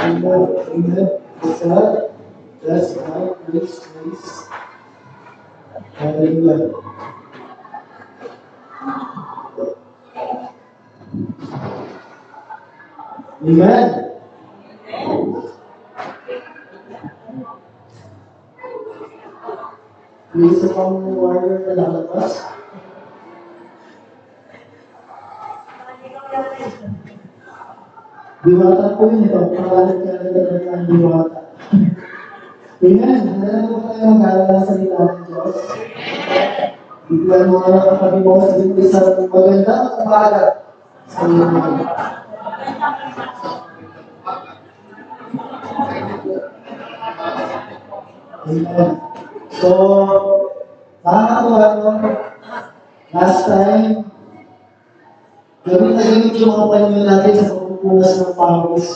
Amen. Amen. Sir, that's right. Please. Hallelujah. Amen. Please, upon the warrior na lalabas. Diwata po yun ito. Pangalan ka na talaga ang diwata. Amen. Handa po tayo mag-aaral ng salita ng Diyos. Bigyan mo nga kapatid mo sa dito sa magandang umaga sa iyo naman. Amen. So, nakakatuwa no? Last time, gamit na gamit yung mga panyo natin sa pagpupunas ng pawis.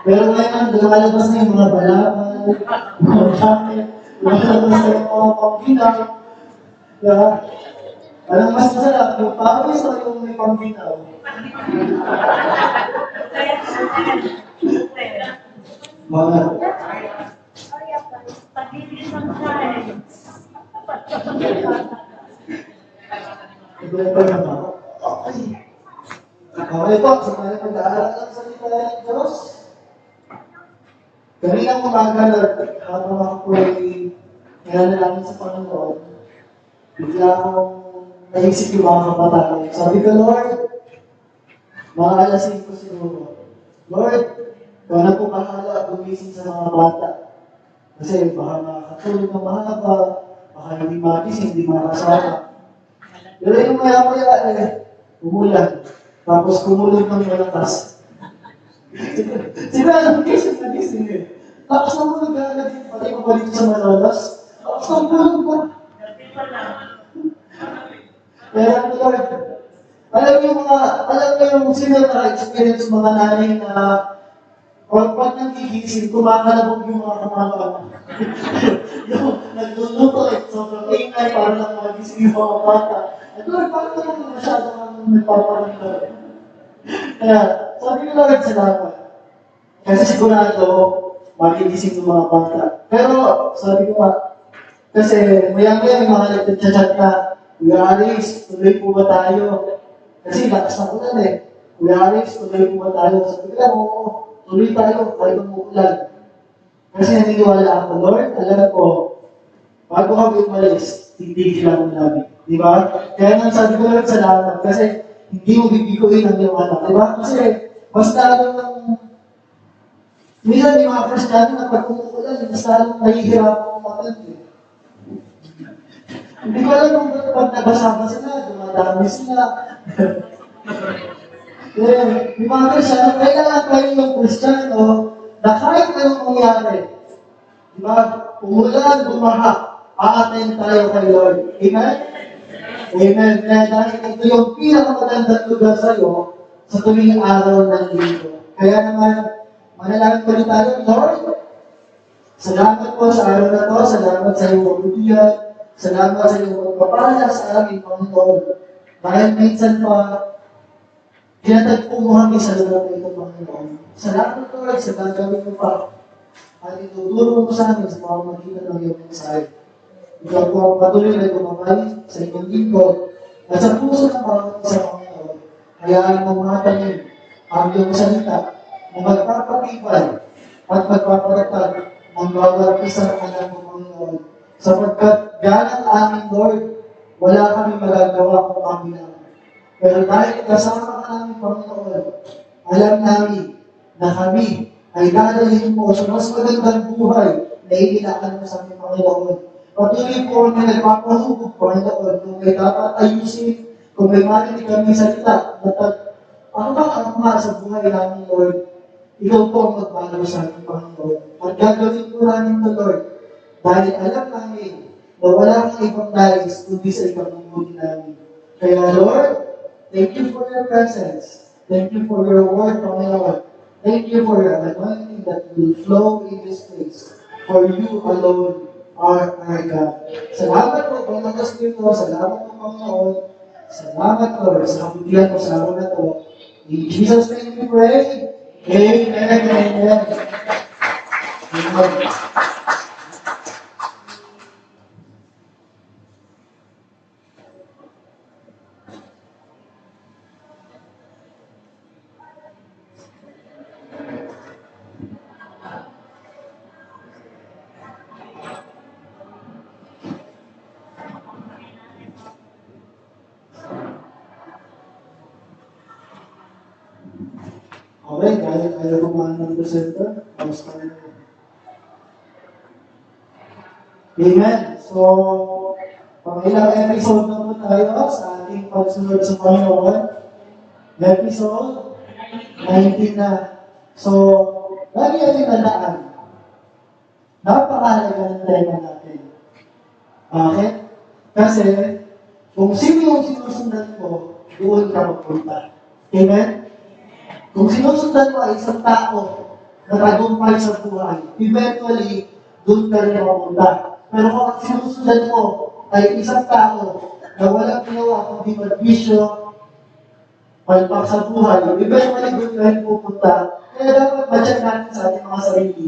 Pero ngayon, lumalabas na yung mga balaman, mga jacket, lumalabas na yung mga pangkinaw. Yeah. Alam mas masarap, yung pawis o yung may pangkinaw? Mga. Ito pa naman. Okay po, sa mga pag-aaral ng salita ng Diyos. Kaninang umaga na habang ako po'y nanalangin sa Panginoon, bigla akong naisip yung mga kabataan. Sabi ko, Lord, mga alas 5 siguro. Lord, ikaw na po bahala at gumising sa mga bata. Kasi baka makakatulog ng mahaba, baka hindi magising, hindi makasama. Pero yung maya-maya umulan. Tapos kumulog ng malakas. Sila, gising na gising eh. Tapos na mulog na dito, pati ko pa dito sa Malolos. Tapos na mulog pa. Kaya Lord, alam mo yung sino na-experience mga nanay na pag nagigising, kumakalabog yung mga kamakaman. Yung nagluluto sobrang ingay para lang magising yung mga bata. At Lord, bakit naman masyadong nagpaparamdam? Kaya, sabi ko Lord, salamat. Kasi sigurado, magigising yung mga bata. Pero, sabi ko nga, kasi maya-maya may mga nagchat-chat na, Kuya Aris, tuloy po ba tayo? Kasi lakas na ulan eh. Kuya Aris, tuloy po ba tayo? Sabi ko lang, oo, tuloy tayo, kahit umuulan. Kasi naniniwala ako, Lord, alam ko, bago kami umalis, hindi lang namin. Di ba? Kaya nang sabi ko Lord, salamat. Kasi hindi mo bibiguin ang iyong anak. Di ba? Kasi basta lang minsan yung mga Kristiyano na pag umuulan, basta lang nahihirapan ang mga eh. Hindi ko alam kung pag nabasa sila, dumadami sila. Yung mga Kristiyano, kailangan kayo yung Kristiyano na kahit anong mangyari, di ba? Umulan, bumaha, aaten tayo kay Lord. Amen? Amen. Kaya dahil ito yung pinakamagandang lugar sa iyo sa tuwing araw ng linggo. Kaya naman, manalangin ko rin tayo, Lord, salamat po sa araw na to, salamat sa iyong pagbubuyan, salamat sa iyong pagpapala sa amin, Panginoon. Dahil minsan pa, tinatagpo mo kami sa lugar na ito, Panginoon. Salamat, Lord, sa gagawin mo pa. At ituturo mo sa amin sa mga magitan ng iyong mensahe. Ikaw po ang patuloy na gumamay sa inyong lingkod at sa puso ng mga sa Panginoon. Hayaan mong matanim ang iyong salita na magpapatibay at magpaparatag ng bawat isang anak ng Panginoon. Sapagkat galang amin, Lord, wala kami magagawa kung kami lang. Pero dahil kasama ka namin, Panginoon, alam namin na kami ay dadalhin mo sa mas magandang buhay na inilaan mo sa ating Panginoon. Patuloy po na nagpapahubog, Panginoon, kung may dapat ayusin, kung may marinig kami salita, ano ba ang mahal sa buhay namin, Lord? Ikaw po ang magbago sa ating Panginoon. At gagawin po namin ito, Lord, dahil alam namin na wala kang ibang nais kundi sa ikabubuti namin. Kaya, Lord, thank you for your presence. Thank you for your word, Panginoon. Thank you for your anointing that will flow in this place. For you alone are our God. Salamat po, Panginoon Espiritu. Salamat po, Panginoon. Salamat, Lord, sa kabutihan mo sa araw na to. In Jesus' name we pray. Amen and amen. Amen. Okay, kaya kumahan ng presenter. Kamusta na yun? Amen. So, pangilang episode na po tayo sa ating pagsunod sa Panginoon. Episode 19 na. So, lagi natin tandaan, napakahalaga ng tema natin. Bakit? Kasi, kung sino yung sinusundan ko, doon ka magpunta. Amen? Kung sinusundan mo ay isang tao na tagumpay sa buhay, eventually, doon ka rin mapunta. Pero kung sinusundan mo ay isang tao na walang ginawa kundi magbisyo, palpak sa buhay, eventually doon ka rin pupunta. Kaya dapat ma-check natin sa ating mga sarili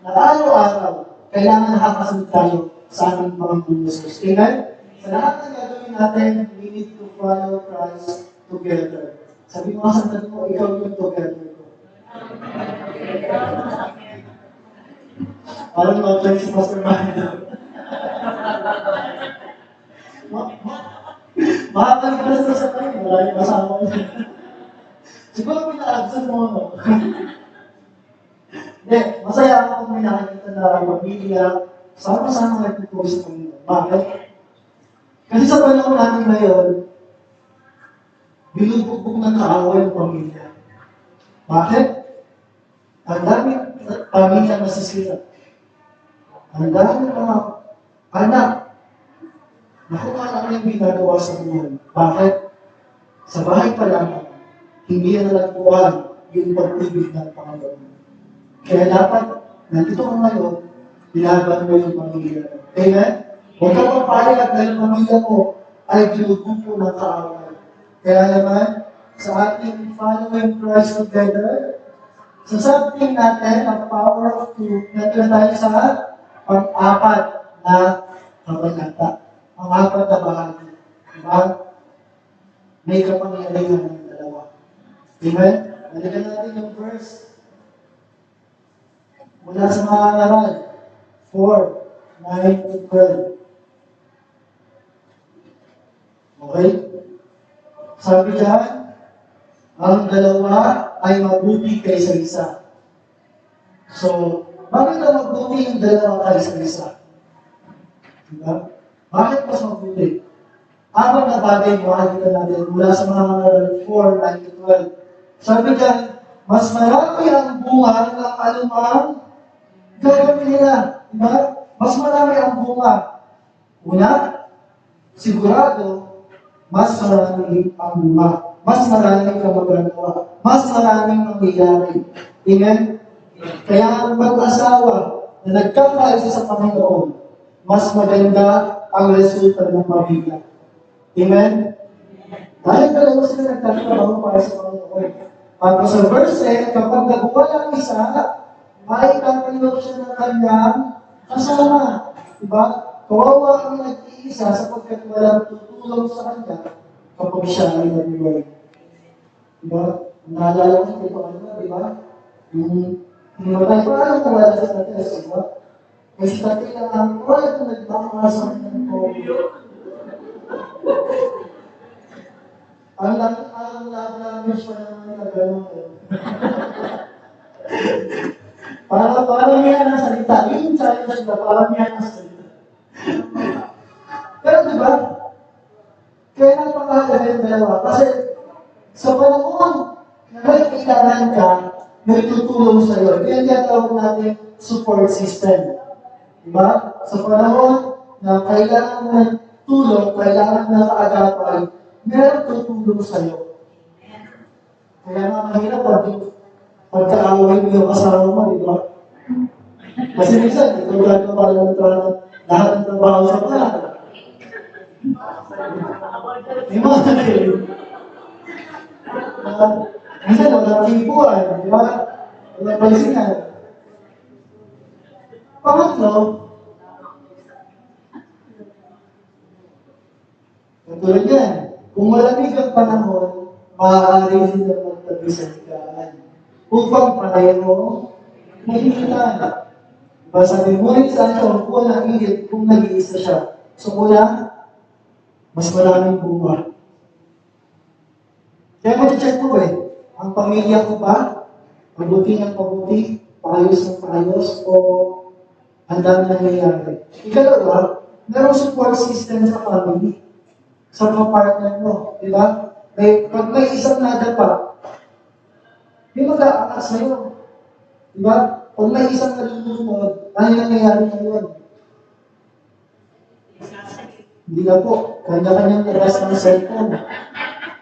na araw-araw, kailangan nakakasunod tayo sa ating Panginoon Jesus. Amen? Sa lahat ng gagawin natin, we need to follow Christ together. Sabi mo sa tabi mo, ikaw yung together ko. Parang no-play si Pastor Mario. Makakalipas na sa tayo, maraming kasama ko. Siguro pina-absent mo, no? Hindi, masaya ako kung may nakikita na pamilya, sama-sama nagpupost sa Panginoon. Bakit? Kasi sa panahon natin ngayon, binubugbog ng kaaway ng pamilya. Bakit? Ang daming pamilya nasisira. Ang daming mga anak na kung ano yung ginagawa sa buhay. Bakit? Sa bahay pa lang, hindi na nagpuan yung pag-ibig ng Panginoon. Kaya dapat, nandito ka ngayon, nilaban mo yung pamilya mo. Amen? Huwag ka papayag dahil pamilya mo ay ginugupo ng kaaway. Kaya naman, sa ating following Christ together, sasabihin natin ang power of two, nandito tayo sa pang-apat na kabanata. Ang apat na bahagi. Diba? May kapangyarihan ng dalawa. Amen? Nalikan natin yung verse mula sa mga aral 4, 9 to 12. Okay? Sabi dyan, ang dalawa ay mabuti kaysa isa. So, bakit na mabuti yung dalawa kaysa isa? Diba? Bakit mas mabuti? Apat na bagay makikita natin mula sa mga 4, 9 to 12. Sabi dyan, mas marami ang bunga ng anumang gagawin nila. Diba? Mas marami ang bunga. Una, sigurado, mas maraming ang bunga. Mas maraming ang magagawa. Mas maraming mangyayari. Amen? Kaya ang mag-asawa na nagkakaisa sa Panginoon, mas maganda ang resulta ng pamilya. Amen? Dahil dalawa sila nagtatrabaho para sa Panginoon. At sa verse 10, kapag nabuwa ang isa, ay kapalit siya ng kanyang kasama. Diba? Kawawa ang nag-iisa sapagkat walang tutulong sa kanya kapag siya ay nag-iwalay. Diba? Naalala ko ito kanina, diba? Himatay pa alam kung wala sa tates, diba? Kasi dati lang ang wala kung nagmamasa ng COVID. Ang love language pa naman na gano'n. Parang yan ang salita. Yung challenge na parang yan ang salita. Pero di ba, kaya napakahalaga yung dalawa. Kasi sa panahon na may kailangan ka, may tutulong sa'yo. Kaya tinatawag natin support system. Di ba? Sa panahon na kailangan mo ng tulong, kailangan ng kaagapan, meron tutulong sa'yo. Kaya nga mahirap pagkaaway mo yung kasama mo, di ba? Kasi minsan, ito gano'n pa rin lahat ng trabaho sa bahay. Di ba? Minsan, walang kipuan, di ba? Walang balisingan. Pangatlo, katulad yan, kung malamig ang panahon, maaari sila magtabi sa higaan upang pareho mahihitan. Diba sabi mo rin sa akin, kung ang init kung nag-iisa siya. So mula, mas maraming bunga. Kaya mag-check ko ang pamilya ko ba, mabuti ng mabuti, paayos ng paayos, o ang dami nangyayari. Ikalawa, merong support system sa family, sa mga partner mo, di ba? Pag may isang nadapa, may mag-aangat sa'yo. Di ba? Pag may isang nalulunod, ano yung nangyayari ngayon? Hindi na po. Kanya-kanyang labas ng cellphone.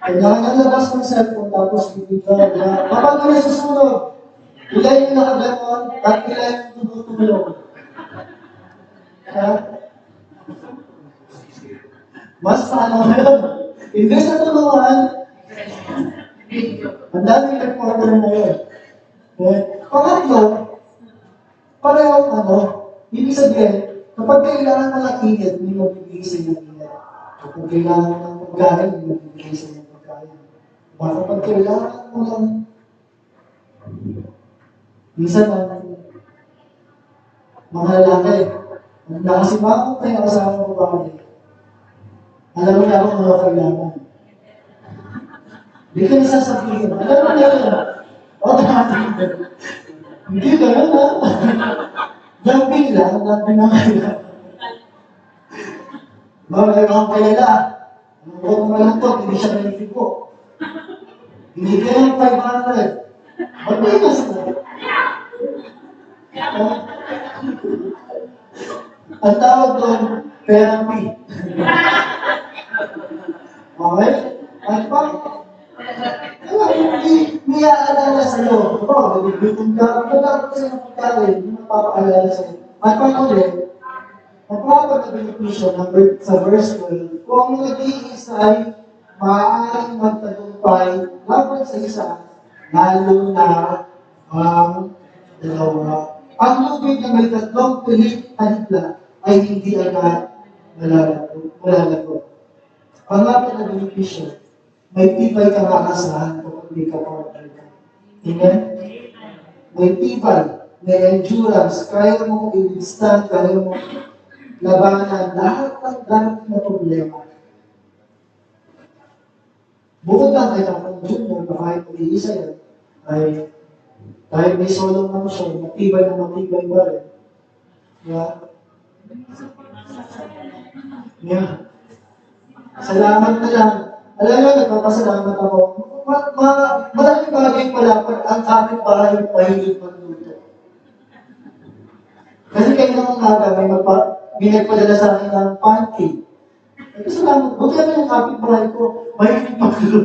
Kanya-kanyang labas ng cellphone, tapos bibigyan na. Kapag na susunod, ilan yung nakaganon, at ilan yung tumutulong. Mas paano yun? Hindi sa tulungan, ang daming reporter na yun. Pangatlo, parehong ibig sabihin, kapag kailangan mo ng init, may magbibigay sa inyo ng init. Kapag kailangan mo ng pagkain, may magbibigay sa inyo ng pagkain. Kapag kailangan mo ng minsan mga lalaki, nakasimangot na yung asawa ko ba alam mo na ako mga kailangan. Hindi ka nasasabihin. Alam mo na yun. Hindi ka na na. Lambing lang, lambing na kailangan. May mga kalala. Huwag mo lang po, hindi siya nalifigo. Hindi ka lang 500. Magbigas na. Ang tawag doon, therapy. Okay? At pag may aalala sa'yo, gutom ka, magkakaroon ka ng pagkain, yung napapaalala sa'yo. At pag ulit, napapag-beneficio sa verse 12, kung nag-iisa ay maaaring magtagumpay laban sa isa, lalo na ang dalawa. Ang lubid na may tatlong pilit halitla ay hindi agad malalago. Pangapat na beneficio, may tibay kang aasahan kapag may kapartner ka. Amen? May tibay, may endurance, kaya mo i-withstand, kaya mo labanan lahat ng darating na problema. Bukod lang kay Kapag Junior, kahit mag-iisa yan, ay dahil may solo man siya, matibay na matibay ba rin. Yeah. Salamat na lang. Alam mo, nagpapasalamat ako. Malaking bagay pala pag ang aking bahay mahilig magluto. Kasi kayo naman nga may nagpadala sa akin ng pancake. Salamat. Buti naman yung aking bahay ko, mahilig magluto.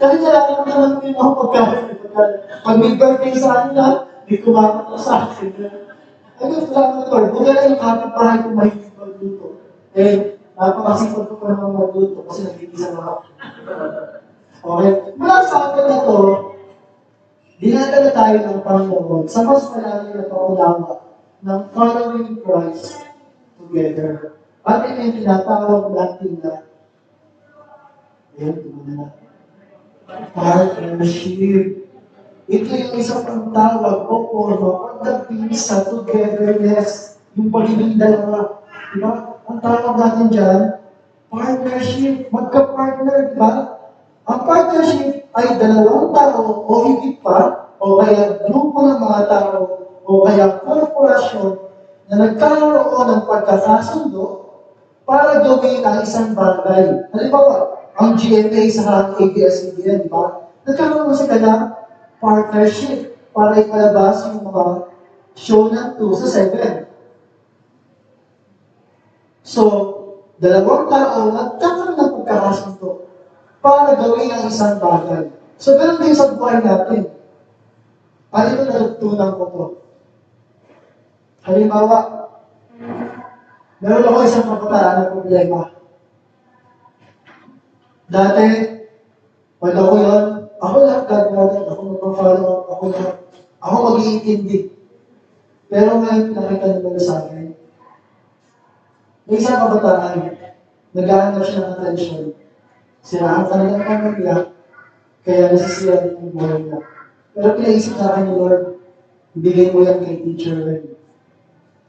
Kasi salamat naman yung mga pagkain. Pag may birthday sa akin may kumakot ko sa akin. Salamat Lord. Buti na yung aking bahay ko mahilig magluto. Napakasipag ko pa naman magluto kasi nagigisa na ako. Okay? Mula sa akin na to, dinadala tayo ng Panginoon sa mas malalim na paunawa ng following Christ together. At ito yung tinatawag natin na partnership. Ito yung isang pagtawag o forma pagdating sa togetherness, yung pagiging dalawa. Diba? Ang tawag natin dyan, partnership, magka-partner, diba? Ang partnership ay dalawang tao o higit pa, o kaya grupo ng mga tao o kaya korporasyon na nagkaroon ng pagkakasundo para gawin ang isang bagay. Halimbawa, ang GMA sa ABS-CBN, di ba? Nagkaroon sila ng partnership para ipalabas yung mga show ng 2 sa 7. So, dalawang tao nagkakaroon ng pagkakasundo para gawin ang isang bagay. So, ganun din sa buhay natin. Ano yung natutunan ko to? Halimbawa, meron ako isang kabataan na problema. Dati, pag ako yun, ako lahat gagawin, ako magpa-follow up, ako mag-iintindi. Pero ngayon, nakita nila sa akin, may isang kabataan, nag-aanap siya ng attention. Siraan ka nilang pamilya, kaya nasisira din yung buhay niya. Pero pinaisip sa akin ni Lord, ibigay mo yan kay Teacher Ren.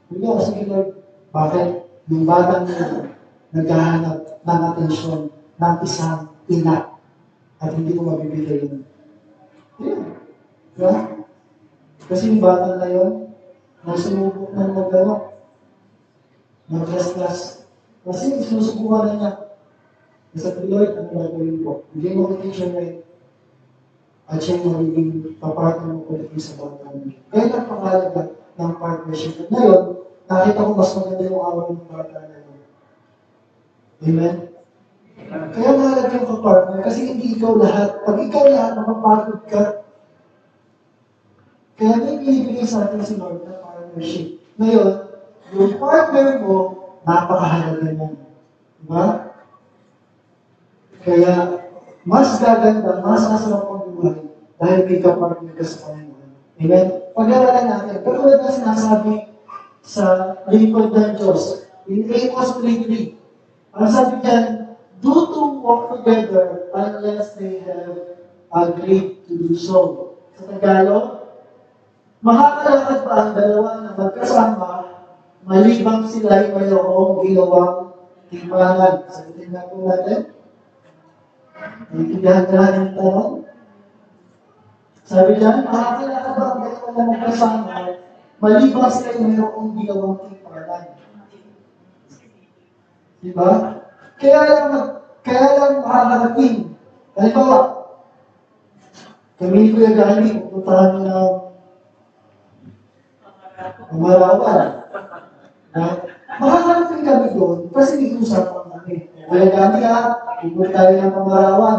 Hindi ako, sige Lord, bakit? Yung batang niya, naghahanap ng atensyon ng isang ina at hindi ko mabibigay yun. Yeah. Yeah. Kasi yung batang na yun, nasumubok ng mag-ano, mag-class. Kasi sinusubukan na niya. Sa Lord, ano gagawin ko? Hindi mo kay Teacher Ren. At siya yung magiging papartner mo ulit sa bata niya. Kaya napakalaga ng partnership. At ngayon, nakita ko mas maganda yung awa ng bata na yun. Amen? Kaya mahalaga yung kapartner kasi hindi ikaw lahat. Pag ikaw lahat, mapapagod ka. Kaya may binibigay sa atin si Lord na partnership. Ngayon, yung partner mo, napakahalaga mo. Diba? Kaya, mas gaganda, mas masarap ang buhay dahil may kapartner ka sa Panginoon. Amen? Pag-aralan natin, katulad na sinasabi sa lingkod ng Diyos, in Amos 3:3, ang sabi dyan, do to walk together unless they have agreed to do so. Sa Tagalog, makakalakad pa ang dalawa na magkasama malibang sila ay mayroong ginawang timbangan. Sabihin nga po natin, naiintindihan ka natin yung tanong? Sabi dyan, makakalakad pa ang dalawa na magkasama malibang sila ay mayroong ginawang timbangan. Diba? Kaya lang makakarating. Halimbawa, kami ni Kuya Gani, pupuntahan ng Pamarawan. Makakarating kami doon kasi may usapan kami. Kuya Gani pupunta tayo ng Pamarawan.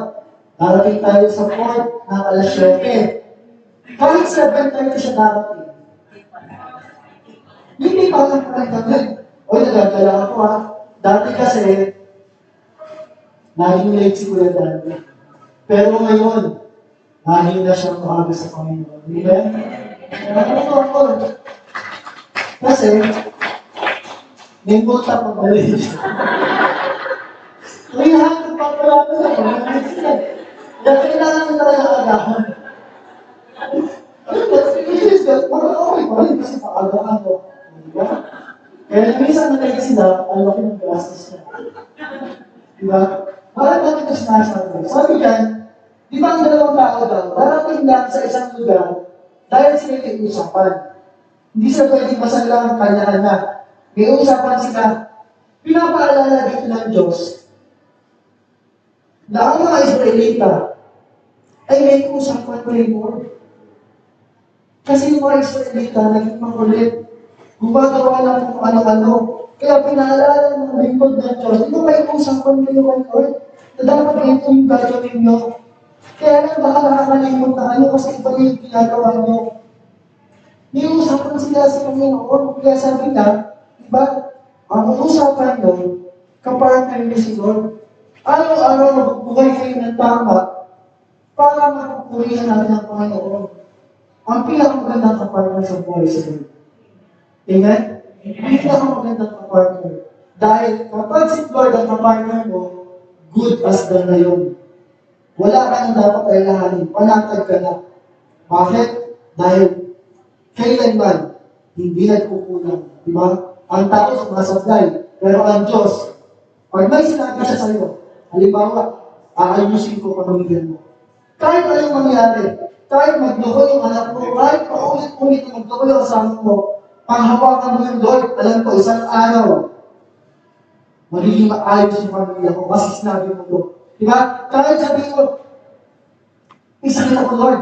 Darating tayo sa port ng alas 7. Kahit 7:30 siya darating. Hindi pa lang pa rin kami. O, nagagala ako Dati kasi, naging late si Kuya Dante. Pero ngayon, naging na siyang maaga sa Panginoon. Hindi ba? Ako. Kasi, may multa pa balik. Kaya hanggang pa pala na. Kaya kailangan mo talaga agahan. Okay pa rin kasi paagahan ko. Hindi ba? Kaya minsan na kayo sila, ang laki ng gastos niya. Diba? Parang natin ito sinasabi. Sabi dyan, di ba ang dalawang tao daw, darating lang sa isang lugar dahil sila may usapan. Hindi sila pwedeng masala ang kanya-kanya. May usapan sila. Pinapaalala dito ng Diyos na ang mga Israelita ay may usapan pa rin mo. Kasi yung mga Israelita naging makulit. Gumagawa lang kung ano-ano. Kaya pinaalala ng lingkod ng Diyos, ito may usapan kayo kay Lord, na dapat ito yung gagawin nyo. Kaya lang baka nakakalimot na kayo kasi iba yung ginagawa nyo. May usapan sila sa Panginoon. Kaya sabi na, diba, ang usapan nyo, kapartner niyo si Lord. Araw-araw magbuhay kayo ng tama para mapupurihan natin ang Panginoon. Ang pinakamagandang kapartner sa buhay sa Lord. Amen? Hindi ako magandang kapartner. Dahil kapag si Lord ang kapartner mo, good as done na yun. Wala ka nang dapat kailanganin. Panatag ka na. Bakit? Dahil kailanman, hindi nagkukulang. Diba? Ang tao sumasablay. Pero ang Diyos, pag may sinabi siya sa'yo, halimbawa, aayusin ko pamilyan mo. Kahit anong mangyari, Kahit magloko yung anak mo, kahit paulit-ulit na magloko yung asawa mo, panghawakan mo yung Lord, alam ko, isang araw, magiging maayos yung pamilya ko kasi sinabi mo to. Diba? Kahit sabihin mo, isakit ako, Lord.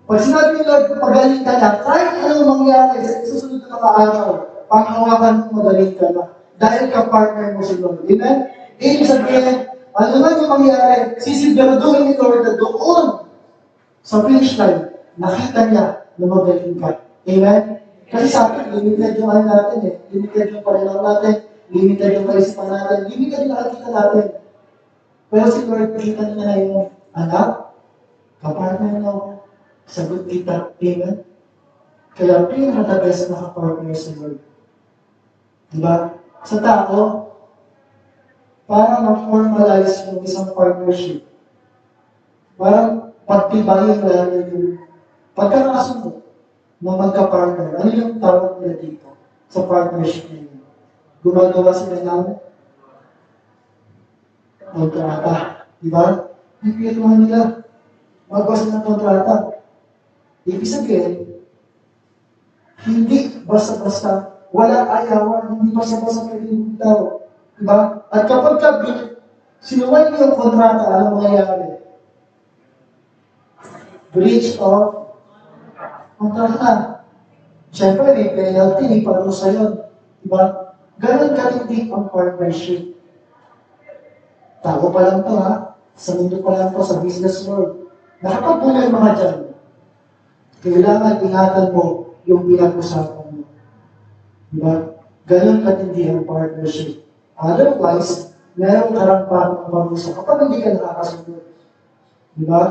Pag sinabi ni Lord, pagaling ka na, kahit anong mangyari sa susunod na mga araw, panghawakan mo, magaling ka na. Dahil ka-partner mo si Lord. Amen? Ibig sabihin, ano man yung mangyari, sisiguraduhin ni Lord na doon sa finish line, nakita niya na magaling ka. Amen? Kasi sa akin, limited yung ano natin eh. Limited yung pananaw natin, limited yung kaisipan natin, limited yung nakakita natin. Pero si Lord, kita niya na yung anak, kapartner mo, sagot kita. Amen? Kaya pinaka-the best na kapartner si Lord. Diba? Sa tao, para ma-formalize yung isang partnership, parang pagtibayin lang yung pagkakasundo na magka-partner. Ano yung tawag nila dito sa partnership nila? Gumagawa sila ng kontrata. Diba? Ipirmahan nila. Magawa sila ng kontrata. Ibig sabihin, hindi basta-basta, wala ayawan, hindi basta-basta pwedeng tao. Diba? At kapag sinuway mo yung kontrata, ano mangyayari? Breach of kontrata. Siyempre, may penalty, may parusa yun. Diba? Ganon katindi ang partnership. Tao pa lang to ha. Sa mundo pa lang to, sa business world. Nakapagbuhay mga dyan. Kailangan ingatan mo yung pinag-usapan mo. Diba? Ganon katindi ang partnership. Otherwise, merong karampatang parusa kapag hindi ka nakakasunod. Diba?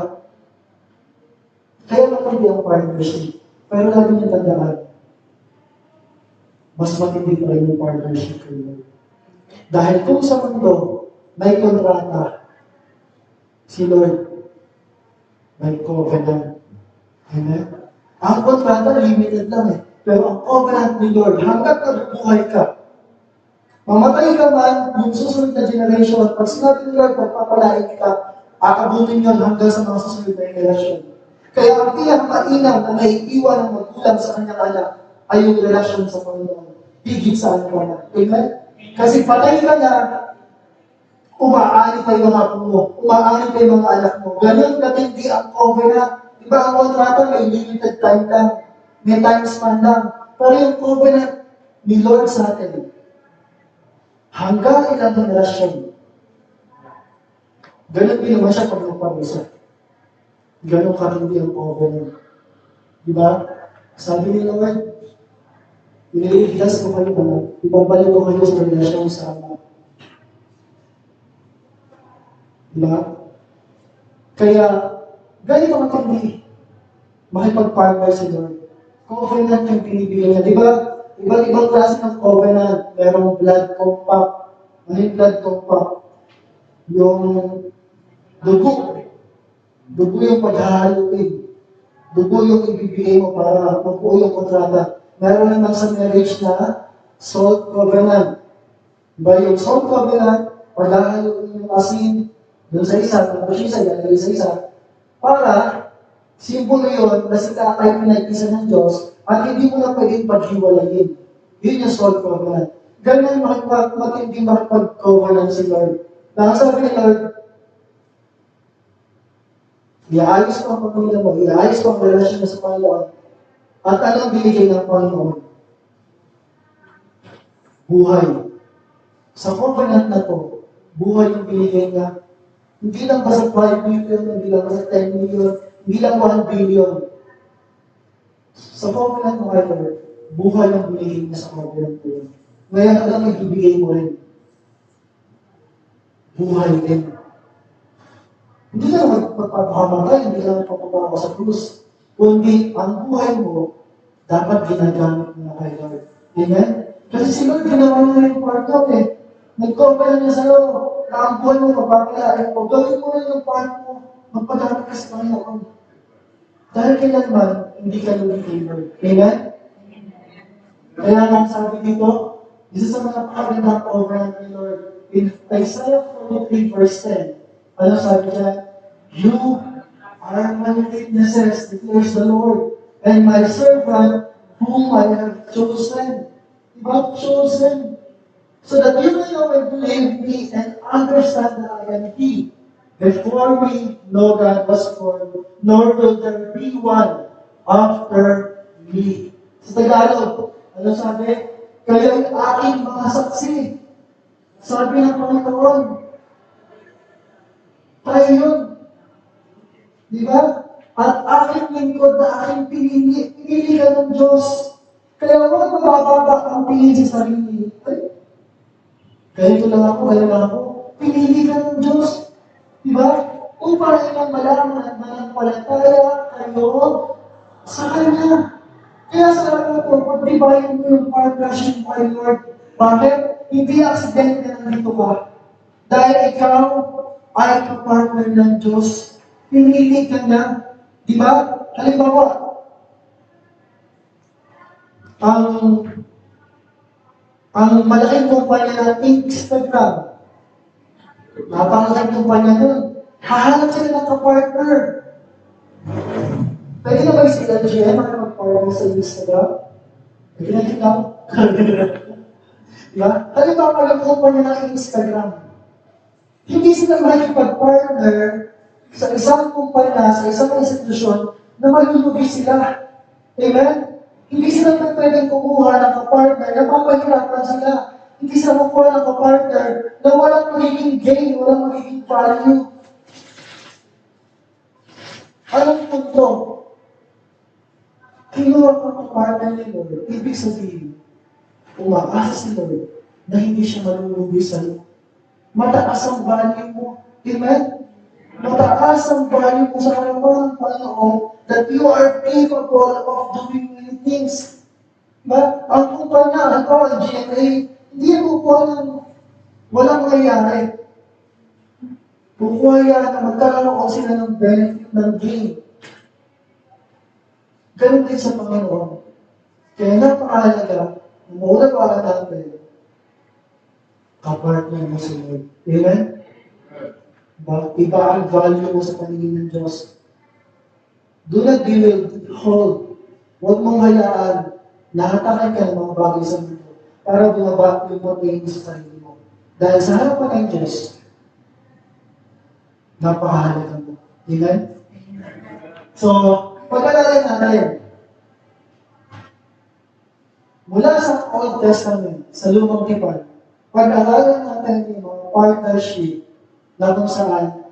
Kaya matindi ang partnership. Pero lagi niyo tandaan, mas matindi pa rin yung partnership kayo. Dahil kung sa mundo, may kontrata, si Lord, may covenant. Amen? Ang kontrata, limited lang eh. Pero ang covenant ni Lord, hanggat nabubuhay ka, mamatay ka man, yung susunod na generation, pag sinabi ni Lord, pagpapalain ka, aabutin yun hanggang sa mga susunod na generation. Kaya ang pinakamainam na naiiwan ng magulang sa kanyang anak ay yung relasyon sa Panginoon. Higit sa ano na. Amen? Kasi patay ka na, umaani pa yung mga apo mo, umaani pa yung mga anak mo. Ganyan katindi ang covenant. Diba ang kontrata may limited time lang, may time span lang. Pero yung covenant ni Lord sa atin, hanggang ilang generasyon. Ganun din naman siya pag nagparusa. Ganun katindi ang covenant. Diba? Sabi ni Lord, inililigtas ko kayo na, ibabalik ko kayo sa relasyon sa ama. Diba? Kaya, ganito ang katindi. Makipag-partner si Lord. Covenant yung pinibigyan niya. Diba? Ibang klase ng covenant. Merong blood compact. Ano yung blood compact? Yung dugo. Dugo yung paghahaluin. Dugo yung ibibigay mo para magbuo yung kontrata. Meron naman sa marriage na salt covenant. Diba yung salt covenant, paghahaluin yung asin doon sa isa, tapos yung isa, ilalagay sa isa, para simbolo yun na si tatay pinag-isa ng Diyos at hindi mo na pwedeng paghiwalayin. Yun yung salt covenant. Ganun matindi makipag-covenant si Lord. Dahil sabi ni Lord, iaayos ko ang pamilya mo, iaayos ko ang relasyon mo sa Panginoon. At anong binigay ng Panginoon? Buhay. Sa covenant na to, buhay yung binigay niya. Hindi lang basta 5 million, hindi lang basta 10 million, hindi lang 1 billion. Sa covenant mo kayo, buhay ang binigay niya sa covenant mo. Ngayon, alam mo, ibigay mo rin. Buhay din. Hindi ka magpapahamatay, hindi ka magpapabawa sa krus. Kundi ang buhay mo, dapat ginagamit mo na kay Lord. Amen? Kasi si Lord, ginawa niya yung part of eh. Nag-covenant niya sa'yo, na ang buhay mo, magpapalaan mo. Gawin mo rin yung part mo, magpagamit ka sa Panginoon. Dahil kailanman, hindi ka lugi kay Lord. Amen? Kaya nga sabi dito, isa sa mga pagandang covenant ni Lord, in Isaiah 43 verse 10, ano sabi niya? You are my witnesses, declares the Lord, and my servant whom I have chosen. Diba? Chosen. So that you may know and believe me and understand that I am He. Before me, no God was formed, nor will there be one after me. Sa Tagalog, ano sabi? Kayo'y aking mga saksi. Sabi ng Panginoon, tayo yun. Di ba? At aking lingkod na aking pinili, pinili ka ng Diyos. Kaya huwag mabababa ang tingin sa sarili. Ay, ganito lang ako, ganito lang ako. Pinili ka ng Diyos. Di ba? Upang ilang malaman at manampalataya kayo sa Kanya. Kaya sa ano po, pag-dibayin mo yung partnership by Lord. Bakit? Hindi aksidente na nandito ka. Dahil ikaw ay kapartner ng Diyos. Pinili ka na. Di ba? Halimbawa, ang malaking kumpanya ng Instagram, napakalaking kumpanya nun. Hahanap sila ng kapartner. Pwede na ba sila GM makapag-partner sa Instagram? Pwede na ikaw? Diba? Halimbawa, malaking kumpanya ng Instagram. Hindi sila makikipag-partner sa isang kumpanya, sa isang institusyon na malulugi sila. Amen? Hindi sila pwedeng kumuha ng kapartner na papahirapan sila. Hindi sila makuha ng kapartner na walang magiging gain, walang magiging value. Anong punto? Kinuha ko ang kapartner ni Lord. Ibig sabihin, umaasa si Lord na hindi siya malulugi sa iyo. Mataas ang value mo. Amen? Mataas ang value mo sa harapan ng Panginoon that you are capable of doing many things. Diba? Ang kumpanya, ang GMA, hindi yan kukuha ng walang mangyayari. Kukuha yan na magkakaroon sila ng benefit ng gain. Ganun din sa Panginoon. Kaya napakahalaga, muna para natin, kapartner mo sa Lord. Amen? Iba ang value mo sa paningin ng Diyos. Do not be withhold. Huwag mong hayaan na hatakan ka ng mga bagay sa mundo para bumaba yung motivate sa sarili mo. Dahil sa harapan ng Diyos, napakahalaga mo. Amen? So, pag-alalan natin, mula sa Old Testament, sa Lumang Tipan, pag-alalan natin yung mga partnership na kung saan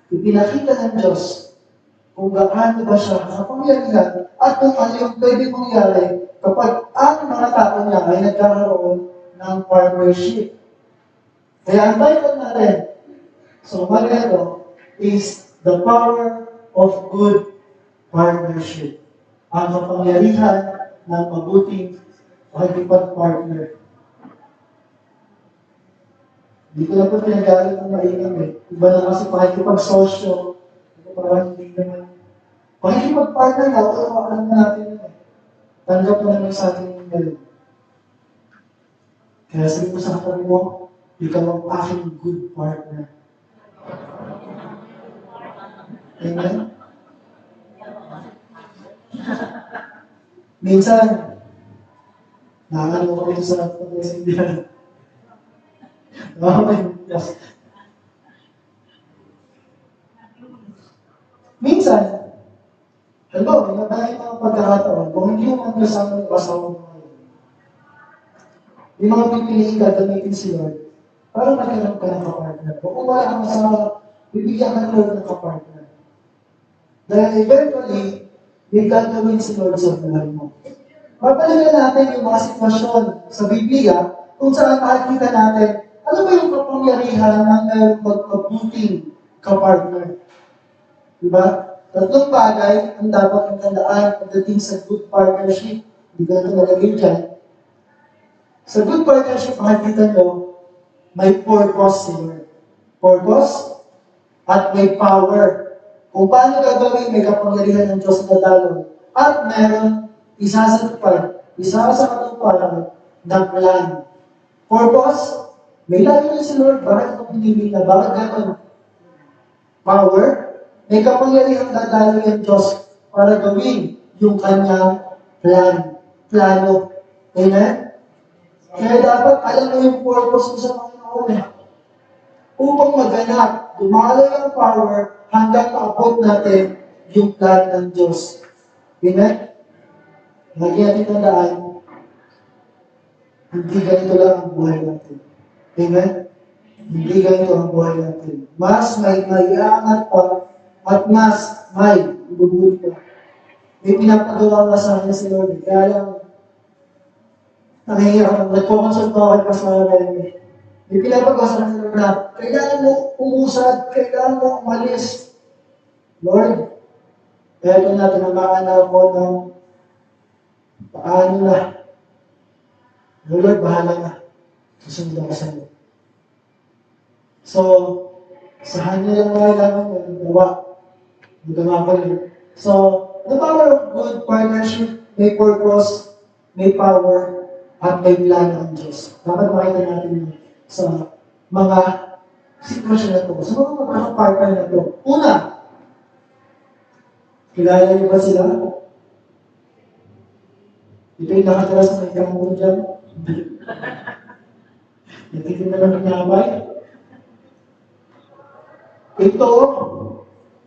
ipinakita ng Diyos kung gaano ba siya nakapangyarihan at kung ano yung pwede mangyari kapag ang mga tao niya ay nagkakaroon ng partnership. Kaya ang title natin, so Magneto, is the power of good partnership. Ang kapangyarihan ng mabuting pakikipag-partner. Hindi ko lang po pinagalit ng mainam eh. Iba na kasi pakikipag-sosyo. Parang hindi naman. Pakikipag-partner na, alam na natin yun eh. Tanggap na naman sa atin yung galing. Kaya sabi mo sa katabi mo, ikaw ang aking good partner. Amen? Minsan, nakakano ko ito sa pag-isindihan. Minsan, halimbawa, may mga pagkakataon, kung hindi mo magkasama yung asawa mo ngayon, yung mga pipiliin gagamitin si Lord, para magkaroon ka ng kapartner. Kung wala kang asawa, bibigyan ka ng Lord ng kapartner. Dahil eventually, may gagawin si Lord sa buhay mo. Papalitan natin yung mga sitwasyon sa Biblia kung saan makikita natin ano ba yung kapangyarihan ng mayroong magpabuting kapartner. Diba? Tatlong bagay ang dapat ang tandaan pagdating sa good partnership. Hindi ko na ito nalagay dyan. Sa good partnership, makikita nyo, may purpose si Lord. Purpose at may power. Kung paano gagawin, may kapangyarihan ng Diyos na dadalo. At meron isa sa katuparan ng plan. Purpose, may layo na si Lord, bakit ito pinili na, bakit gano'n? Power, May kapangyarihang dadalo yung Diyos para gawin yung kanyang plano. Amen? Kaya dapat alam mo yung purpose mo sa Panginoon eh. Upang maganap, dumaloy ang power hanggang maabot natin yung plan ng Diyos. Amen? Lagi natin tandaan, hindi ganito lang ang buhay natin. Amen? Hindi ganito ang buhay natin. Mas may maiangat pa at mas may ibubuti pa. May pinapagawa nga sa akin si Lord. Kaya lang, nangihirap. Nagpo-consult ako kay Pastor Remy. May pinapagawa sa akin si Lord na, kailangan mo umusad, kailangan mo umalis. Lord, kaya ito na, tinamaan na ako ng paano na. Lord, bahala na. Susunod ako sa iyo. So, sa kanya lang kailangan magawa ko yun. So, the power of good partnership, may purpose, may power, at may plan ng Diyos. Dapat makita natin yun sa mga sitwasyon na ito, sa mga magkakapartner na ito. Una, kilala niyo ba sila? Ito yung nakatira sa may kamuro dyan. Nagtitin na lang pinamay.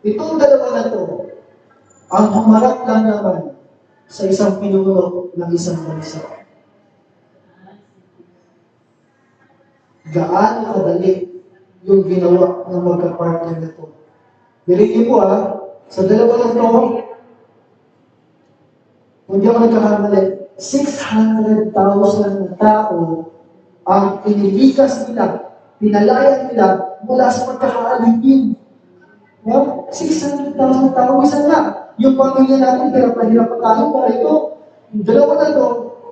Itong dalawa na ito, ang humarap lang naman sa isang pinuno ng isang bansa. Gaano kadali yung ginawa ng magka-partner na ito. Bilhin po sa dalawa na ito, kung di ako nagkakamali, 600,000 na tao ang inilikas nila, pinalayan nila mula sa pagkakaalipin. No? 600,000 tao, isa na. Yung pamilya natin, hirap pa tayo para ito. Yung dalawa na ito,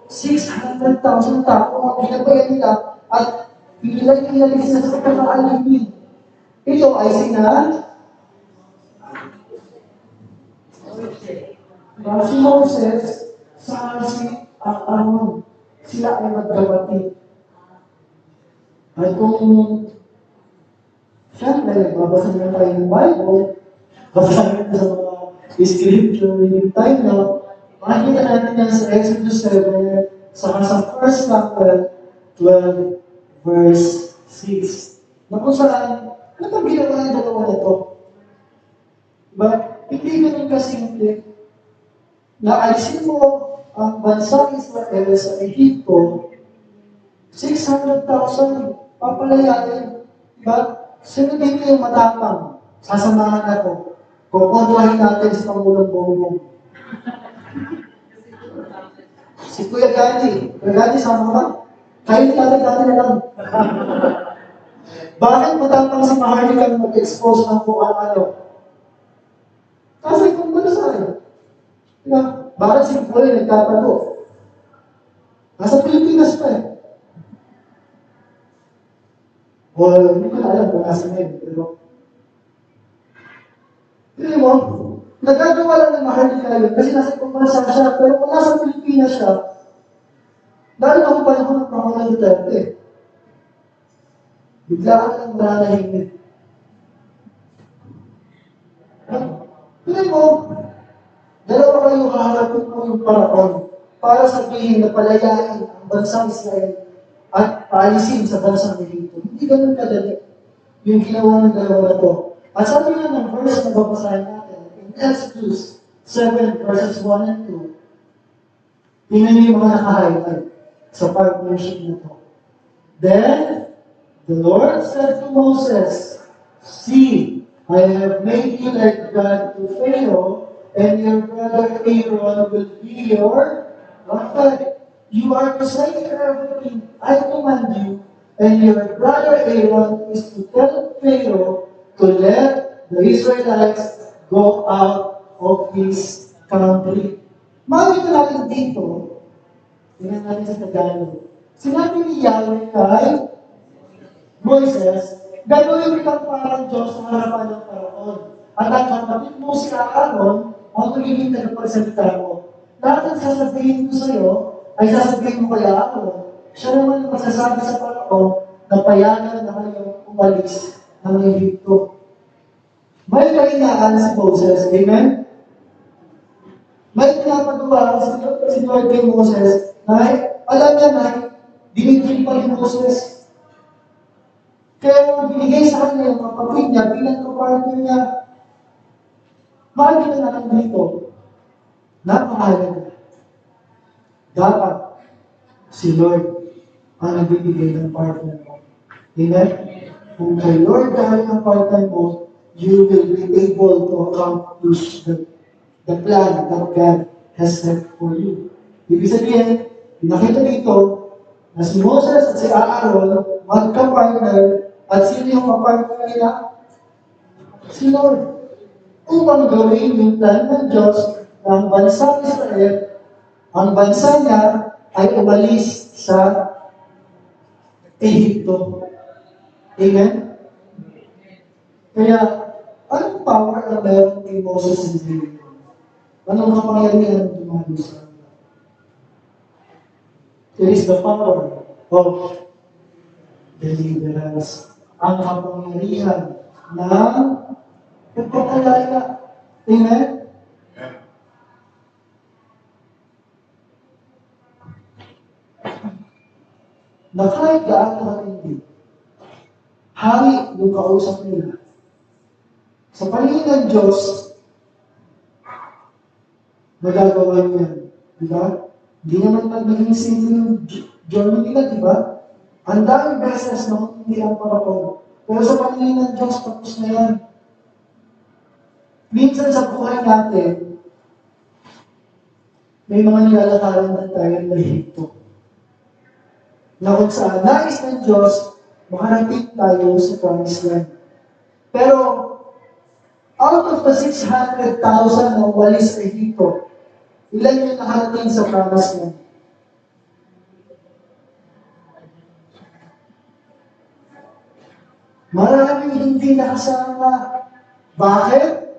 600,000 tao ang pinabayan nila at pinalayan nila sa pagkakaalipin. Ito ay sina si Moses, sa si Aaron. Sila ay magkapatid. At kung siyempre, babasa na tayo ng Bible, basahin na sa mga scripture reading time na, makikita natin yan sa Exodus 7, saka sa 1 Samuel 12, verse 6. Na kung saan, ano ang ginawa ng dalawa na ito? Diba? Hindi ganun kasimple. Naalisin mo ang bansang Israel sa Egypto, 600,000 papalayain. Diba? Sino dito yung matapang? Sasamahan ako. Kukontuhin natin sa Pangulong Bongbong. Si Kuya Gandhi. Kuya Gandhi, sama ka? Kayo dati na lang. Bakit matapang si Maharlika na mag-expose ng kung ano? Kasi kung ano sa'yo. Diba? Bakit si Kuya nagtatago? Nasa Pilipinas pa eh. Well, hindi ko na alam kung nasa ngayon, pero hindi mo, nagagawa lang ng Maharlika yun kasi nasa pagpasa siya, pero kung nasa Pilipinas siya, dahil ako panahon ng Pangulong Duterte, bigla ka lang mananahimik. Hindi mo, dalawa kayo haharapin mo yung paraon para sabihin na palayain ang bansang Israel at paalisin sa bansang Egypto. Hindi ganun kadali yung ginawa ng dalawa na to. At sabi nga ng verse na babasahin natin, in Exodus 7 verses 1 and 2, tingnan niyo yung mga naka-highlight sa partnership na to. Then, the Lord said to Moses, see, I have made you like God to Pharaoh, and your brother Aaron will be your God. You are to say everything I command you, and your brother Aaron is to tell Pharaoh to let the Israelites go out of his country. Makikita natin dito, tingnan natin sa Tagalog. Sinabi ni Yahweh kay Moises, gagawin kitang parang Diyos sa harapan ng Paraon. At ang kapatid mo si Aaron, ang magiging tagapagsalita mo. Lahat ang sasabihin ko sa iyo, ay sasabihin mo kay Aaron. Siya naman ang masasabi sa Paraon na payagan na kayong umalis ng Egypto. May kahinaan si Moses. Amen? May pinapagawa si Lord kay Moses na alam niya na dinigil pa ni Moses. Kaya binigay sa kanya yung kapatid niya bilang kapartner niya. Makikita natin dito, napakahalaga. Dapat si Lord ang nagbibigay ng partner mo. Amen? Kung kay Lord dahil ang partner mo, you will be able to accomplish the plan that God has set for you. Ibig sabihin, nakita dito na si Moses at si Aaron magka-partner at sino yung kapartner nila? Si Lord. Upang gawin yung plan ng Diyos ng bansang Israel, ang bansa niya ay umalis sa Ehipto. Amen? Kaya, anong power ang meron kay Moses and Gideon? Anong kapangyarihan ang tumalo sa kanila? It is the power of deliverance. Ang kapangyarihan ng pagpapalaya. Amen? Na kahit gaano katindi, hari yung kausap nila. Sa paningin ng Diyos, magagawa niya. Diba? Hindi naman naging simple yung journey nila, diba? Ang daming beses na hindi ang parapon. Pero sa paningin ng Diyos, tapos na yan. Minsan sa buhay natin, may mga nilalakaran na tayo na hito. Na kung saan nais ng Diyos, makarating tayo sa promised land. Pero, out of the 600,000 na umalis sa Ehipto, ilan yung nakarating sa promised land? Maraming hindi nakasama. Bakit?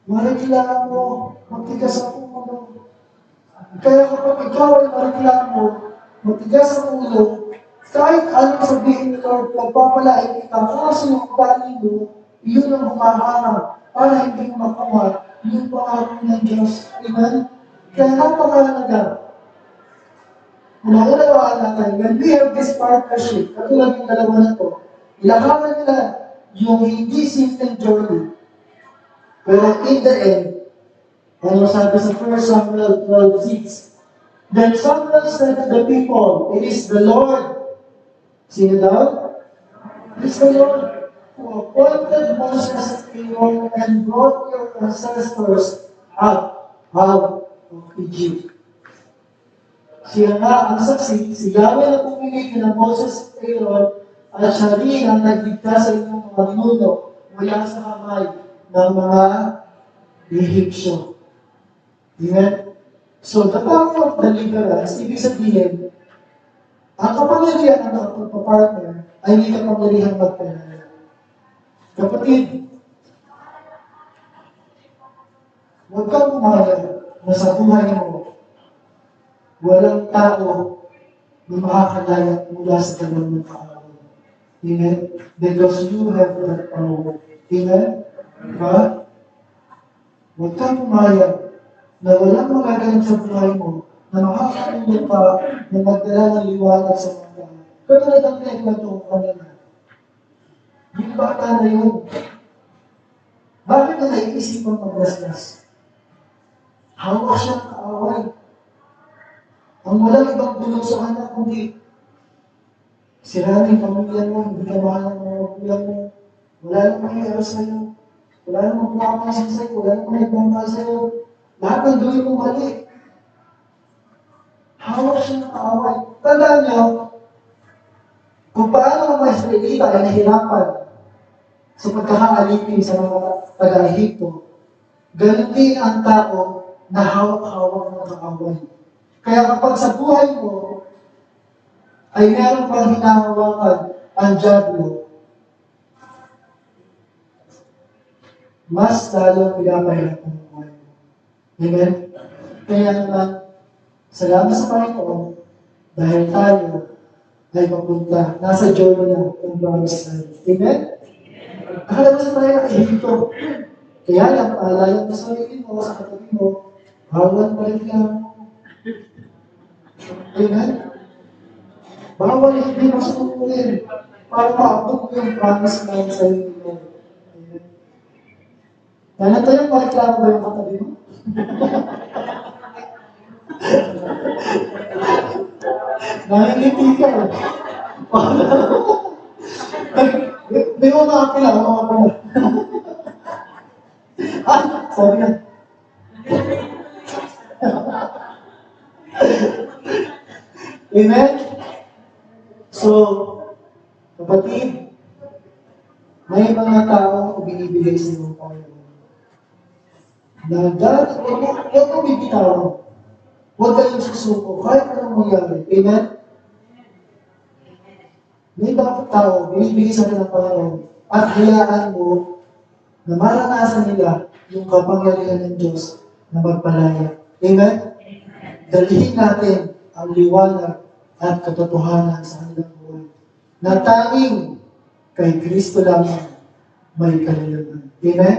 Mareklamo, matigas ang ulo. Kaya kapag ikaw ay mareklamo, matigas ang ulo, kahit anong sabihin ni Lord, pagpapalain kita, kaso yung ugali mo, yun ang humaharap para hindi mo makuha yung pangako ng Diyos. Amen? Kaya napakahalaga. Maunawaan natin, when we have this partnership, katulad yung dalawa na to, ilakaran nila yung hindi simple journey. Pero in the end, ano sabi sa 1 Samuel 12:6, then Samuel said to the people, it is the Lord. Sino daw? It is the Lord who appointed Moses and Aaron and brought your ancestors up out of Egypt. Siya nga ang saksi, si Yahweh na pumili na Moses at Aaron at siya rin ang nagligtas sa inyong mga ninuno mula sa kamay ng mga Ehipsyo. Amen? So, the power of deliverance, ibig sabihin, ang kapangyarihan ng pagpapartner ay hindi kapangyarihan magpalala. Kapatid, huwag kang umaga na sa buhay mo, walang tao na makakalaya mula sa dalawang kaaway. Amen? Because you have that power. Amen? Diba? Huwag kang umayag na walang magaganap sa buhay mo na makakatulong pa na magdala ng liwanag sa mga tao. Katulad ang pinagkwento ko kanina. Yung bata na yun, bakit na naiisip ang maglaslas? Hawak siya ng kaaway. Ang walang ibang tulong sa kanya, kundi sira ng pamilya mo, hindi ka mahal ng mga magulang mo, wala nang mangyayari sa'yo, wala nang magpapakasin sa'yo, wala nang nagmamahal sa'yo, lahat ng gawin mo mali. Hawak siya ng kaaway. Tandaan niyo, kung paano ang mga Israelita ay nahirapan sa pagkakaalipin sa mga taga-Ehipto, ganun din ang tao na hawak-hawak ng kaaway. Kaya kapag sa buhay mo ay meron pang hinahawakan ang diablo, mas lalong pinapahirapan ang buhay mo. Amen? Kaya naman, salamat sa Panginoon dahil tayo ay papunta, nasa journey na ng promised land. Amen? Akala mo sa tayo nakihito. Kaya lang, paalayan mo sa sarili mo, sa katabi mo, bawal pa rin ka. Amen? Bawal hindi masukulin para maabot mo yung promise na sa iyo. Amen? Kaya tayo, pareklamo ba yung katabi mo? Nakikiti ka. Di mo makakila, makakila. Sorry na. Amen? So, kapatid, may mga taong binibigay sa iyo tayo. Huwag mo bibitawan. Huwag kayong susuko. Kahit anong mangyari. Amen? May mga tao, binibigay sa ng Panginoon at hayaan mo na maranasan nila yung kapangyarihan ng Diyos na magpalaya. Amen? Dalihin natin ang liwanag at katotohanan sa kanilang buhay. Na tanging kay Kristo lamang may kalilaman. Amen?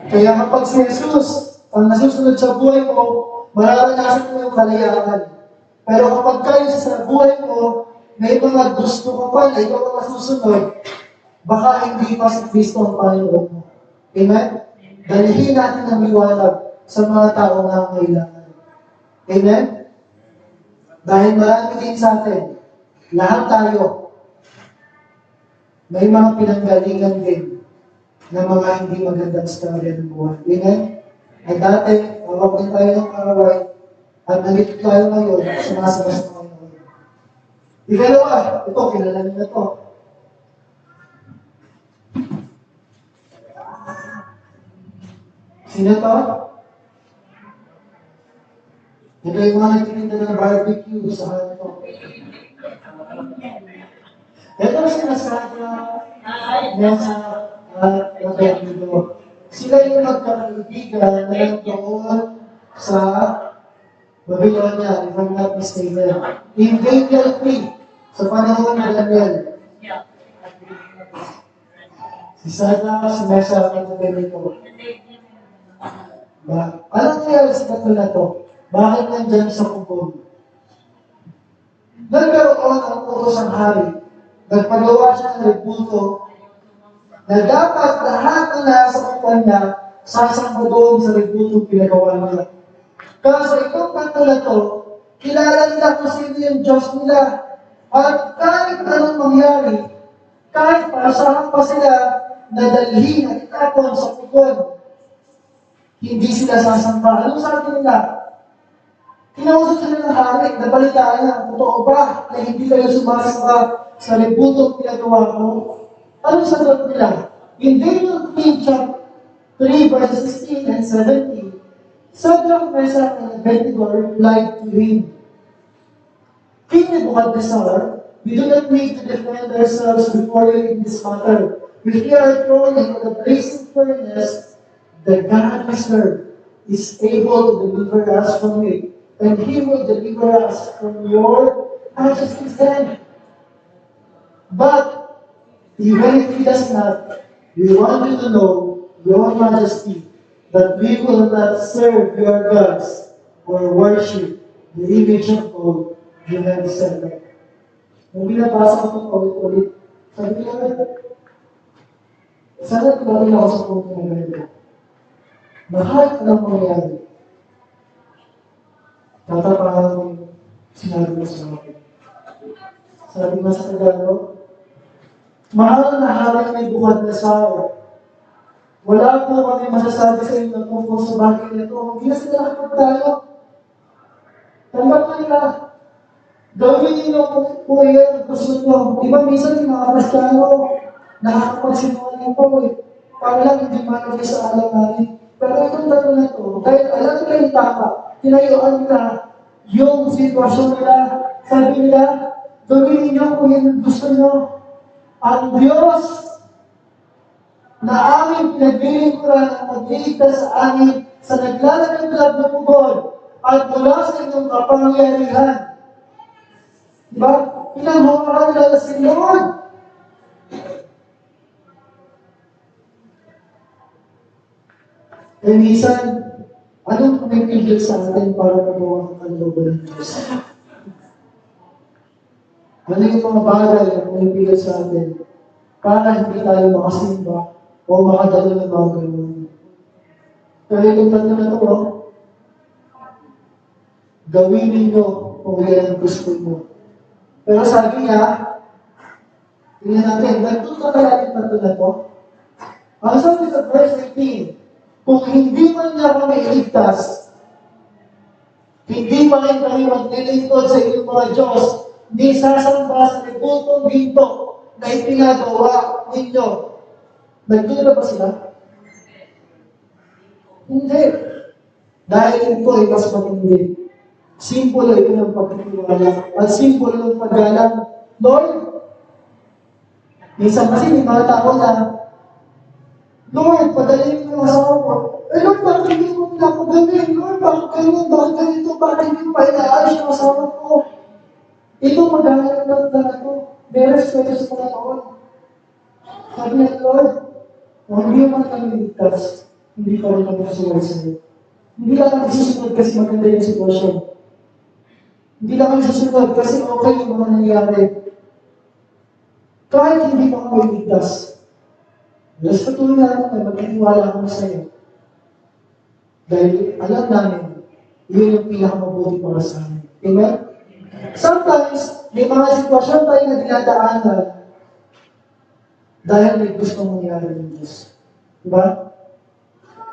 Kaya kapag si Jesus ang nasusunod sa buhay mo, mararanasan mo yung kalayaan. Pero kapag kayo sa buhay mo, may mga gusto ka pa na ikaw ang nasusunod, baka hindi pa si Kristo ang Panginoon mo. Amen? Dalihin natin ang liwanag sa mga taong nangangailangan. Amen? Dahil marami din sa atin, lahat tayo, may mga pinanggalingan din na mga hindi magandang storya ng buhay. Amen? At dati, awag din tayo ng karaway at nandito tayo ngayon sa mga sabas ng Panginoon. Ikalawa, ito, kilala niyo na ito. Sino to? Ito yung mga nagtitinda ng barbecue sa ito. Ito ang sinasabi na sa Abednego. Sila yung magkakaibigan na nandoon sa Babylonia, if I'm not mistaken. In Daniel 3, sa panahon ng Daniel. Si Sada, si Mesa, at Abednego. Alam niya sa kato na to, bakit nandyan sa kubog? Nagkaroon ang utos ng hari. Nagpagawa siya ng rebuto na dapat lahat na nasa kupan niya sasamba doon sa rebuto pinagawa niya. Kaso itong kanto na to, kilala nila kung sino yung Diyos nila. At kahit anong mangyari, kahit pasahan pa sila na dalhin at itapon sa kupan, hindi sila sasamba. Anong sabi nila? Kinausap sila ng hari, nabalitaan niya, totoo ba na hindi kayo sumasamba sa rebutong pinagawa ko? Anong sagot nila? In Daniel 3, chapter 3, verses 16 and 17, Shadrach, Meshach, and Abednego replied to him, King Nebuchadnezzar, we do not need to defend ourselves before you in this matter. If we are thrown into the blazing furnace, the God we serve is able to deliver us from it, and He will deliver us from your majesty's hand. But even if He does not, we want you to know, Your Majesty, that we will not serve your gods or worship the image of gold you have set up. Nung binabasa ko ito ulit-ulit, sabi ko na, sana tumarin ako sa punto ng ganito. Mahal anong mangyari, tatapahan mo yung sinabi mo sa akin. Sabi mo sa Tagalog, mahal na harap may buhat na sao. Wala po kami masasabi sa inyo tungkol sa bagay nito. Hindi na sila nakapagtayo. Tanggap na nila. Gawin ninyo kung iyan gusto nyo. Diba minsan yung mga Kristiyano, nakakapagsinungaling po eh. Para lang hindi managay sa alam namin. Pero itong tatlo na ito, dahil alam nila yung tama, tinayuan nila yung sitwasyon nila. Sabi nila, gawin ninyo kung yan gusto nyo. Ang Diyos na aming pinaglilingkuran ang magliligtas sa amin sa naglalagay tulad ng pugol at mula sa inyong kapangyarihan. Diba? Pinanghawakan nila si Lord. Eh minsan, anong pumipigil sa atin para magawa ang kalooban ng Diyos? Ano yung mga bagay na pumipigil sa atin para hindi tayo makasimba o makadalo ng mga ganun? Pero itong tanto na ito, gawin ninyo kung yan ang gusto mo. Pero sabi niya, tingnan natin, nagtuturo kaya yung tanto na ito? Ang sabi sa verse 18, kung hindi man niya kami iligtas, hindi pa rin kami maglilingkod sa inyong mga Diyos, hindi sasamba sa nagutong ginto na ipinagawa ninyo. Nagtuturo ba sila? Hindi. Dahil ito ay mas matindi. Simbolo ito ng pagtitiwala at simbolo ng paggalang. Lord, minsan kasi may mga tao na, Lord, padalhin mo yung asawa ko. Eh, Lord, bakit hindi mo pinapagaling? Lord, bakit ganyan? Bakit ganito? Bakit hindi mo pa inaayos yung asawa ko? Ito magalang lang na ito. May respeto sa Panginoon. Sabi niya, Lord, kung hindi man kami ligtas, hindi pa rin kami nasuway sa iyo. Hindi lang kami susunod kasi maganda yung sitwasyon. Hindi lang kami susunod kasi okay yung mga nangyayari. Kahit hindi pa kami ligtas, mas patuloy natin na magtitiwala kami sa iyo. Dahil alam namin, yun yung pinakamabuti para sa amin. Amen? Sometimes, may mga sitwasyon tayo na dinadaanan dahil may gustong mangyari ng Diyos. Diba?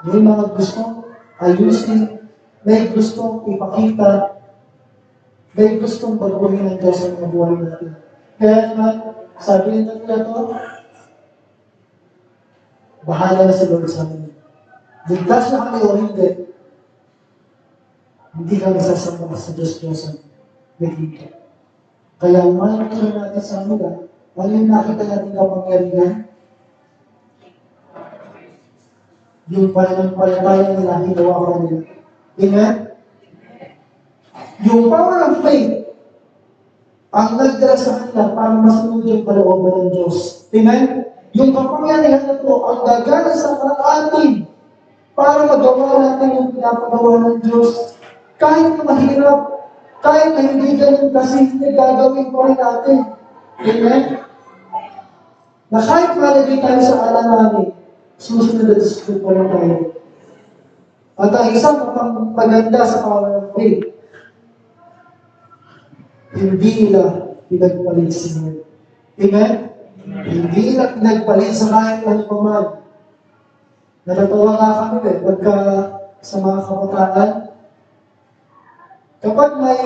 May mga gustong ayusin, may gustong ipakita, may gustong baguhin ng Diyos sa mga buhay natin. Kaya naman, sabi nito na ito, bahala na si Lord sa amin. Ligtas na kami o hindi, hindi kami sasama sa Diyos-Diyosan. Nagiging. Kaya umalang ito natin sa amila, ano yung nakita natin kapangyarihan? Yung pananampalataya nila, ginawa ko nila. Amen? Yung power of faith, ang nagdala sa kanila para masunod yung kalooban ng Diyos. Amen? Yung kapangyarihan na ito, ang gagana sa atin para magawa natin yung pinapagawa ng Diyos. Kahit na mahirap, kahit na hindi ganun kasi hindi gagawin pa rin natin. Amen? Na kahit malagay tayo sa alanganin, susunod at susunod pa rin tayo. At ang isang maganda sa power of faith, hindi nila pinagpalit si Lord. Amen? Hindi nila pinagpalit sa kahit ano pa man. Natatawa nga kami pagka sa mga kabataan, kapag may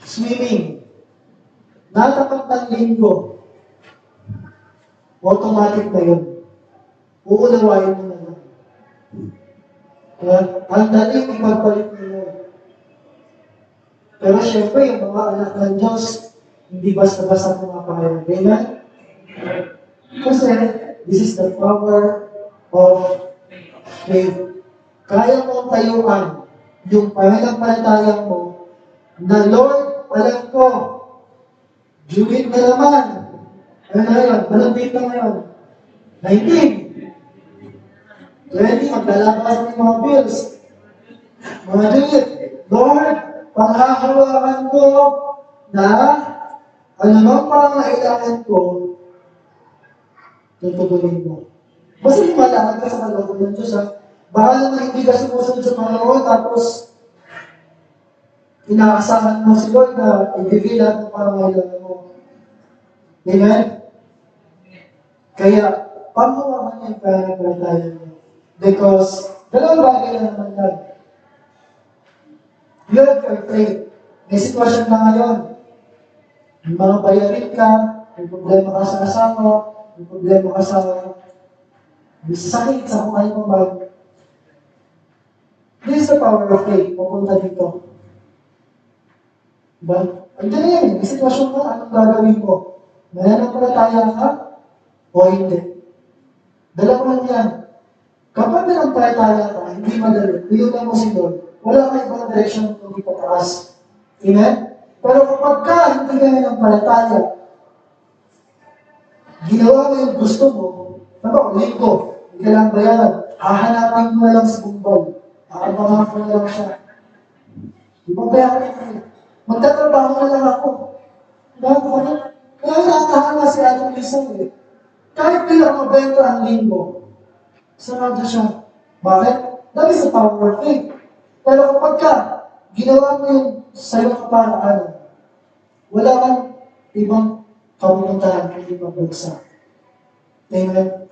swimming, natapat ng linggo, automatic na yun. Uulawain mo na lang. Ang daling ipagpalit ni Lord. Pero syempre, yung mga anak ng Diyos, hindi basta-basta pumapayag. Amen? Kasi, this is the power of faith. Kaya mong tayuan yung pananampalataya mo na Lord, alam ko, Judith na naman. Ano na yun? Anong date na ngayon? 19. 20, maglalabas ng mga bills. Mga Judith, Lord, panghahawakan ko na anumang pangailangan ko, tutugunin mo. Basta yung malakad ka sa kalooban ng Diyos, ha? Baka naman hindi ka sumusunod sa Panginoon, tapos inaasahan mo si Lord na ibigay lahat ng pangailangan mo. Amen? Kaya, panghawakan niya yung pananampalataya mo. Because, dalawang bagay na naman yan. You have your faith. May sitwasyon na ngayon. May mga bayarin ka, may problema ka sa asawa, may problema ka sa may sakit sa kung ano man. This is the power of faith. Pupunta dito. Diba? Andiyan na yan. May sitwasyon ka, anong gagawin mo? Mananampalataya ka o hindi? Dalawa lang yan. Kapag nanampalataya ka, hindi madali. Ilutan mo si Lord. Wala kang ibang direksyon kung hindi pataas. Amen? Pero kapag ka hindi ka nanampalataya, ginawa mo yung gusto mo, linggo, Ika lang ba yan? Hahanapin mo na lang si Bumbay. Aabangan ko na lang siya. Di ba bayaran ko? Magtatrabaho na lang ako. Bakit? Kaya nakakahala si Aling Lisa eh. Kahit bilang mabenta ang linggo, sarado siya. Bakit? That is the power of faith. Pero kapag ka, ginawa mo yung sa'yo kaparaan, wala kang ibang kapuntahan kundi magbagsak. Amen?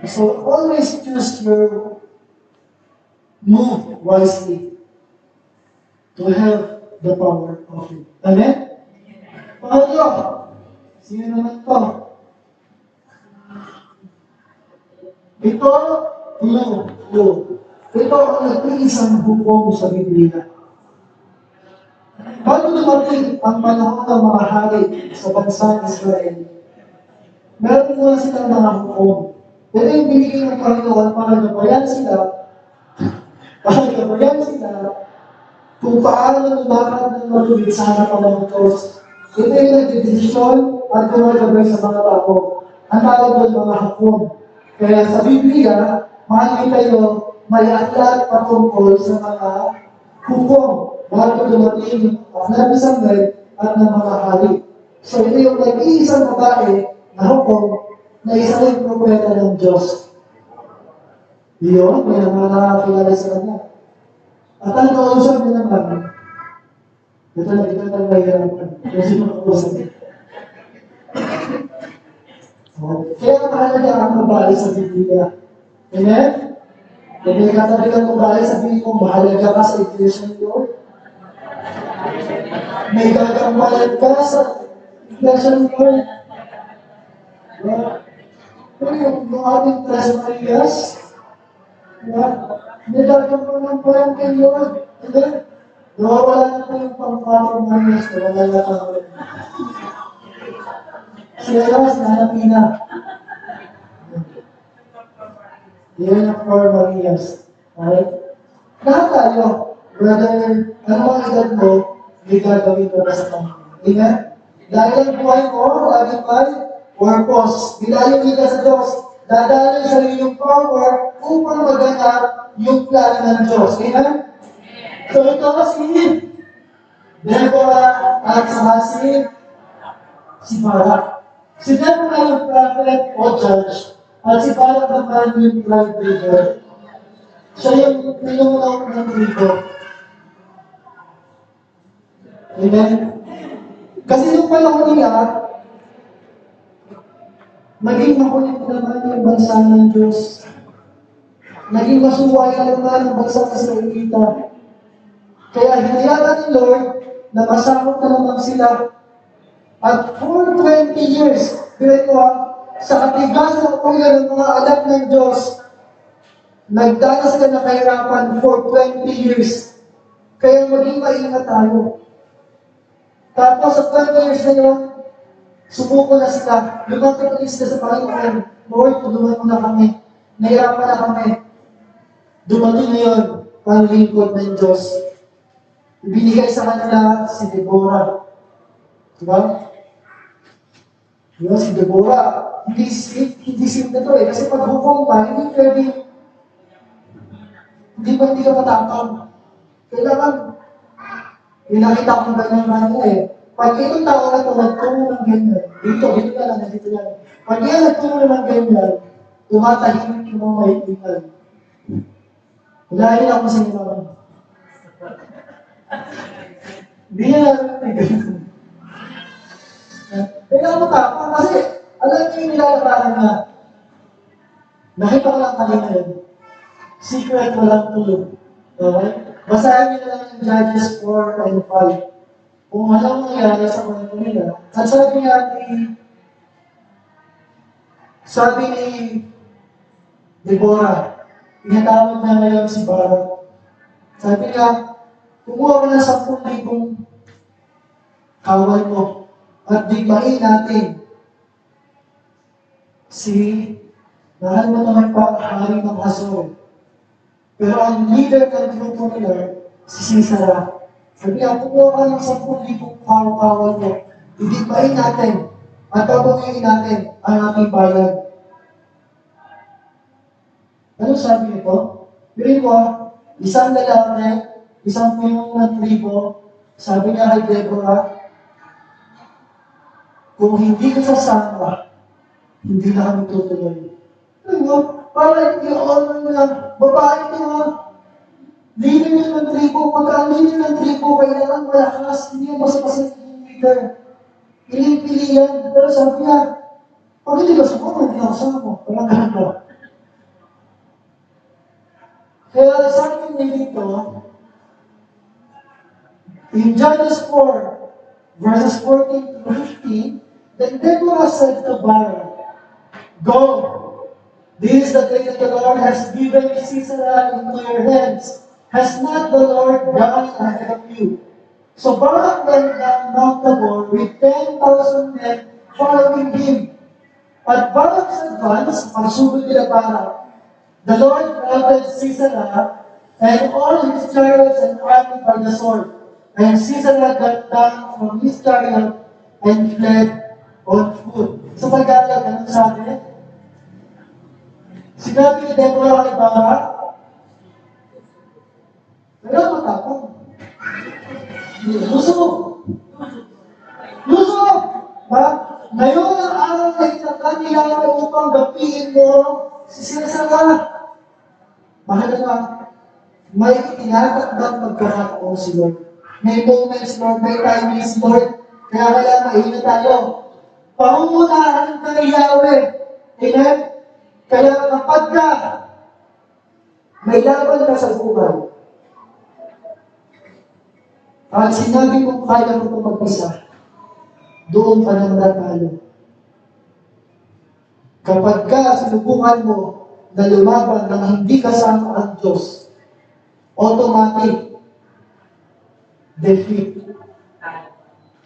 So, always choose your move wisely to have the power of it. Amen? Pangatlo, sino naman to? Ito, clue. Ito ang nag-iisang bukong sa Biblia. Bago dumating ang panahon ng mga hari sa bansang Israel, meron muna silang mga hukom. Pero yung binigay ng Panginoon para gabayan sila kung paano lumakad ng malubid sa harapan ng Diyos. Ito yung nagdedesisyon at gumagabay sa mga tao. Ang tawag doon mga hukom. Kaya sa Biblia, makikita nyo, may aklat patungkol sa mga hukom bago dumating ang Nabi Samuel at ng mga hari. So ito yung nag-iisang babae na hukom na isa rin propeta ng Diyos. Yun, may mga nakakilala sa kanya. At ang kausap niya naman, ito na dito ang mahirapan. Kasi makausap niya. Kaya mahalaga ang babae sa Biblia. Amen? Kung may katabi kang babae, sabihin mo, mahalaga ka sa iglesia niyo. May gagampalan ka sa iglesia niyo. Pero yung ating Tres Marias, may gagampalan pa yan kay Lord. Amen? Nawawala na po yung pang-4 Marias, wala na kami. Sila si Ana Pina. Yan ang 4 Marias. Alright? Lahat tayo, brother, ano ang edad mo, may gagawin ko sa Panginoon. Amen? Dahil ang buhay mo, laging may purpose. Bilayo kita sa Diyos. Dadalhin sa iyong power upang maganap yung plano ng Diyos. Amen? So ito si Deborah at saka si Barak. Si Deborah yung prophet o judge, at si Barak naman yung tribe leader. Siya yung pinungaw ng tribo. Amen? Kasi nung panahon nila, naging makulit naman yung bansa ng Diyos. Naging masuway naman ang bansa ng Israelita. Kaya hinayaan ni Lord na masakot na naman sila. At for 20 years, sa katigas ng ulo ng mga anak ng Diyos, nagdanas ka na kahirapan for 20 years. Kaya maging maingat tayo. Tapos sa 20 years na yun, sumuko na sila. Lumatalis na sa Panginoon. Lord, tulungan mo na kami. Nahirapan na kami. Dumating na yun ang lingkod ng Diyos. Ibinigay sa kanila si Deborah. Diba? Diba si Deborah? Hindi simple to eh. Kasi pag hukom ka, hindi pwede. Hindi ka matapang. Kailangan, pinakita kong ganyan eh. Pag itong tao na ito, nagtungo ng ganyan. Dito ka lang, dito lang. Pag yan nagtungo ng ganyan, tumatahimik yung mga maitingan. Dahil ako sa inyo naman. Hindi yan natin. Kailangan mo tapang kasi alam niyo yung nilalakaran na nakita ko lang kanina yun. Secret walang tulog. Okay? Basahin niyo na lang yung Judges 4 and 5. Kung alam mo nangyari sa kwento nila. At sabi ni Deborah, pinatawag na ngayon si Barak. Sabi niya, kumuha ka ng 10,000 kawal mo at digmain natin si mahal mo naman pa hari ng Hazor. Pero ang leader ng grupo nila, si Sisera. Sabi niya, kumuha ka ng 10,000 kawal mo, idigmain natin at babawiin natin ang ating bayan. Ano sabi nito? Piling ko, isang lalaki, isang pinuno ng tribo, sabi niya kay Deborah, kung hindi ka sasama, hindi na kami tutuloy. Ano mo? Para i-honor mo lang, babae ito ha. Leader niyo ng tribo, pagka leader ng tribo, kailangan malakas, hindi yung basta-basta yung leader. Pili-pili yan. Pero sabi niya, pag hindi ka sumunod, hindi ako sama. Parang ganun ba? Kaya sabi niya dito, in Judges 4, verses 14 to 15, then Deborah said to Barak, go, this is the day that the Lord has given Sisera into your hands. Has not the Lord gone ahead of you? So Barak went down Mount Tabor with 10,000 men following him. At Barak's advance, pagsugod nila Barak, the Lord routed Sisera and all his chariots and army by the sword. And Sisera got down from his chariot and fled on foot. So pag-aaral, anong sabi? Sinabi ni Deborah kay Barak, kaya matapang. Lusog! Lusog! Ha? Ngayon ang araw na itakang nila upang gapiin mo si Sisera. Mahalaga, may tinatakdang pagkakataon si Lord. May moments, Lord, may timings, Lord. Kaya maingat tayo. Pangungunahan ka ni Yahweh. Amen? Kaya kapag ka may laban ka sa buhay, at sinabi mong kaya mo ito mag-isa, doon ka na matatalo. Kapag ka sinubukan mo na lumaban ng hindi kasama ang Diyos, automatic, defeat.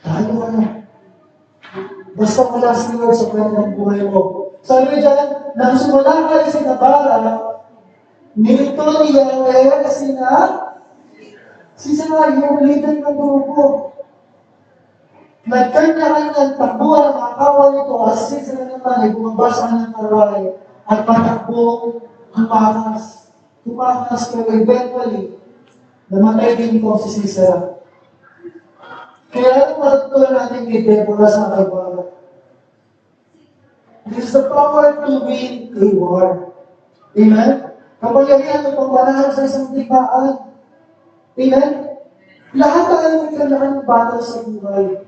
Tayo ka na. Basta wala si Lord sa kwento ng buhay mo. Sabi dyan, nang sumula kayo sa Nabara, nilito ni Yahweh Sisera yung leader ng grupo. Nagkanya-kanyang takbuhan ang mga kawal nito at Sisera naman ay bumabasa ng karay at patakbong tumakas. Tumakas pero eventually, namatay din ito si Sisera. Kaya ang matutunan natin kay Deborah sa kaibahan. It is the power to win a war. Amen? Kapangyarihan ng pamanahan sa isang tigaan. Amen? Lahat tayo may kailangan ng battle sa buhay.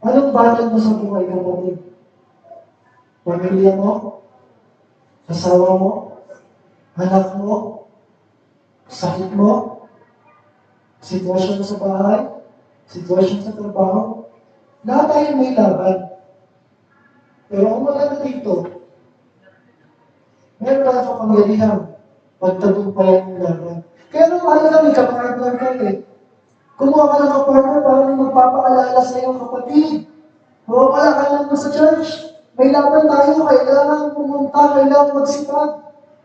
Anong battle mo sa buhay, kapatid? Pamilya mo? Asawa mo? Anak mo? Sakit mo? Sitwasyon sa bahay? Sitwasyon sa trabaho? Lahat tayo may laban. Pero kung maganda dito, meron tayo kapangyarihan pagtagumpayan ng laban. Kaya nung mahalaga may kapartner ka eh. Kumuha ka ng kapartner para may magpapaalala sa iyong kapatid. Mawawala ka lang sa church. May laban tayo, kailangan pumunta, kailangan magsipag.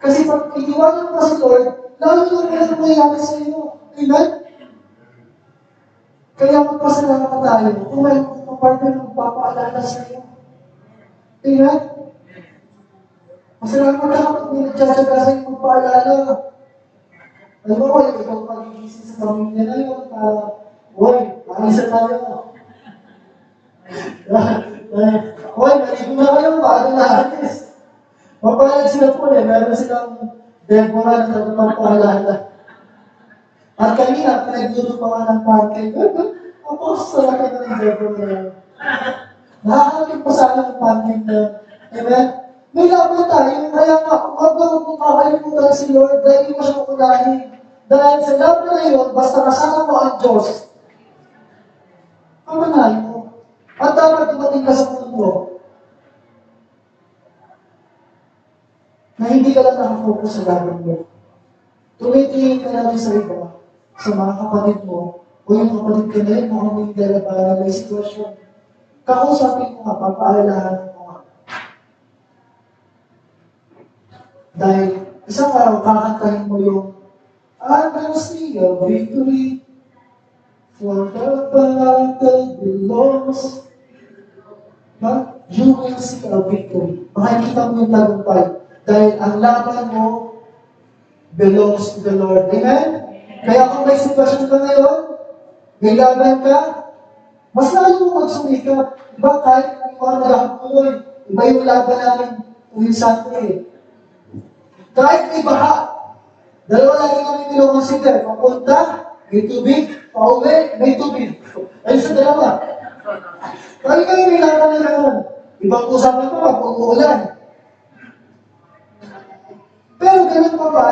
Kasi pag iniwanan mo si Lord, lalo yung walang mangyayari sa iyo. Amen? Kaya magpasalamat tayo kung may kapartner na magpapaalala sa iyo. Amen? Masalamat ka kapag may nagtsatsaga sa iyo magpaalala. Alam mo, ikaw pagigising sa pamilya na yun, isa tayo. Maligo na kayo, bago na artist. Mapalag sila po meron silang Deborah na nagpapaalala. At kanina, pinagduro pa nga ng parking. Apos, talaga na ng Deborah. Nakakakit pa sana ng parking na, amen? May laban tayo, kaya nga, huwag mo makakalimutan si Lord, dahil hindi mo siya makunahin. Dahil sa laban na yun, basta kasama mo ang Diyos, pamanahin mo. At dapat dumating ka sa mundo na hindi ka lang nakafocus sa laban mo. Tumitingin ka na rin sa iba, sa mga kapatid mo, o yung kapatid ka na rin, kung hindi nila para may sitwasyon. Kakusapin mo nga, papaalalahan mo nga. Dahil isang araw, kakantahin mo yung I'm gonna see a victory for the battle belongs. But you will see a victory. Makikita mo yung tagumpay. Dahil ang laban mo belongs to the Lord. Amen? Kaya kung may sitwasyon ka ngayon, may laban ka, mas lalo mo magsumikap. Diba? Kahit ikaw naghahapuloy, iba yung laban namin tuwing Sunday. Kahit may baha, dalawa lagi kami pinoconsider. Papunta, may tubig. Pauwi, may tubig. Ayun sa dalawa. Kahit kayo may laban na naman. Ibang usapan pa pag umuulan. Pero ganun pa ba,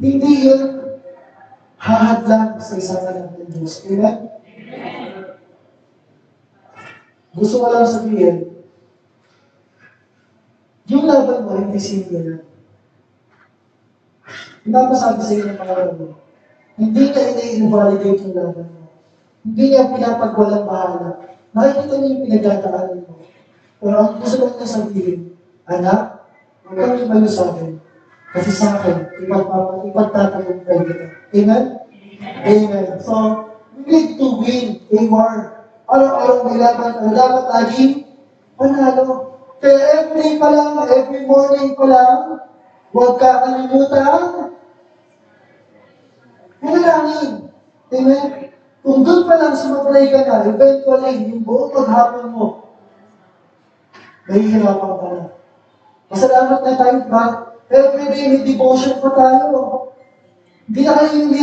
hindi yun hahadlang sa isang anak ng Diyos. Amen? Gusto ko lang sabihin, yung laban mo, hindi simple na. Pinapasabi sa inyo ng Panginoon mo, hindi na ina-invalidate yung laban mo. Hindi niya pinapagwalang bahala. Nakikita niyo yung pinagdadaanan mo. Pero ang gusto ko niya sabihin, anak, huwag kang lumayo sa akin. Kasi sa akin, ipagtatagumpay kita. Amen? Amen. So, we need to win a war. Araw-araw may laban. Ang dapat lagi, panalo. Kaya every day pa lang, every morning pa lang, huwag ka kalimutan. Manalangin. Amen? Kung doon pa lang sumablay ka na, eventually, yung buong maghapon mo, nahihirapan ka na. Masalamat na tayo ba? Every day may devotion pa tayo. Hindi na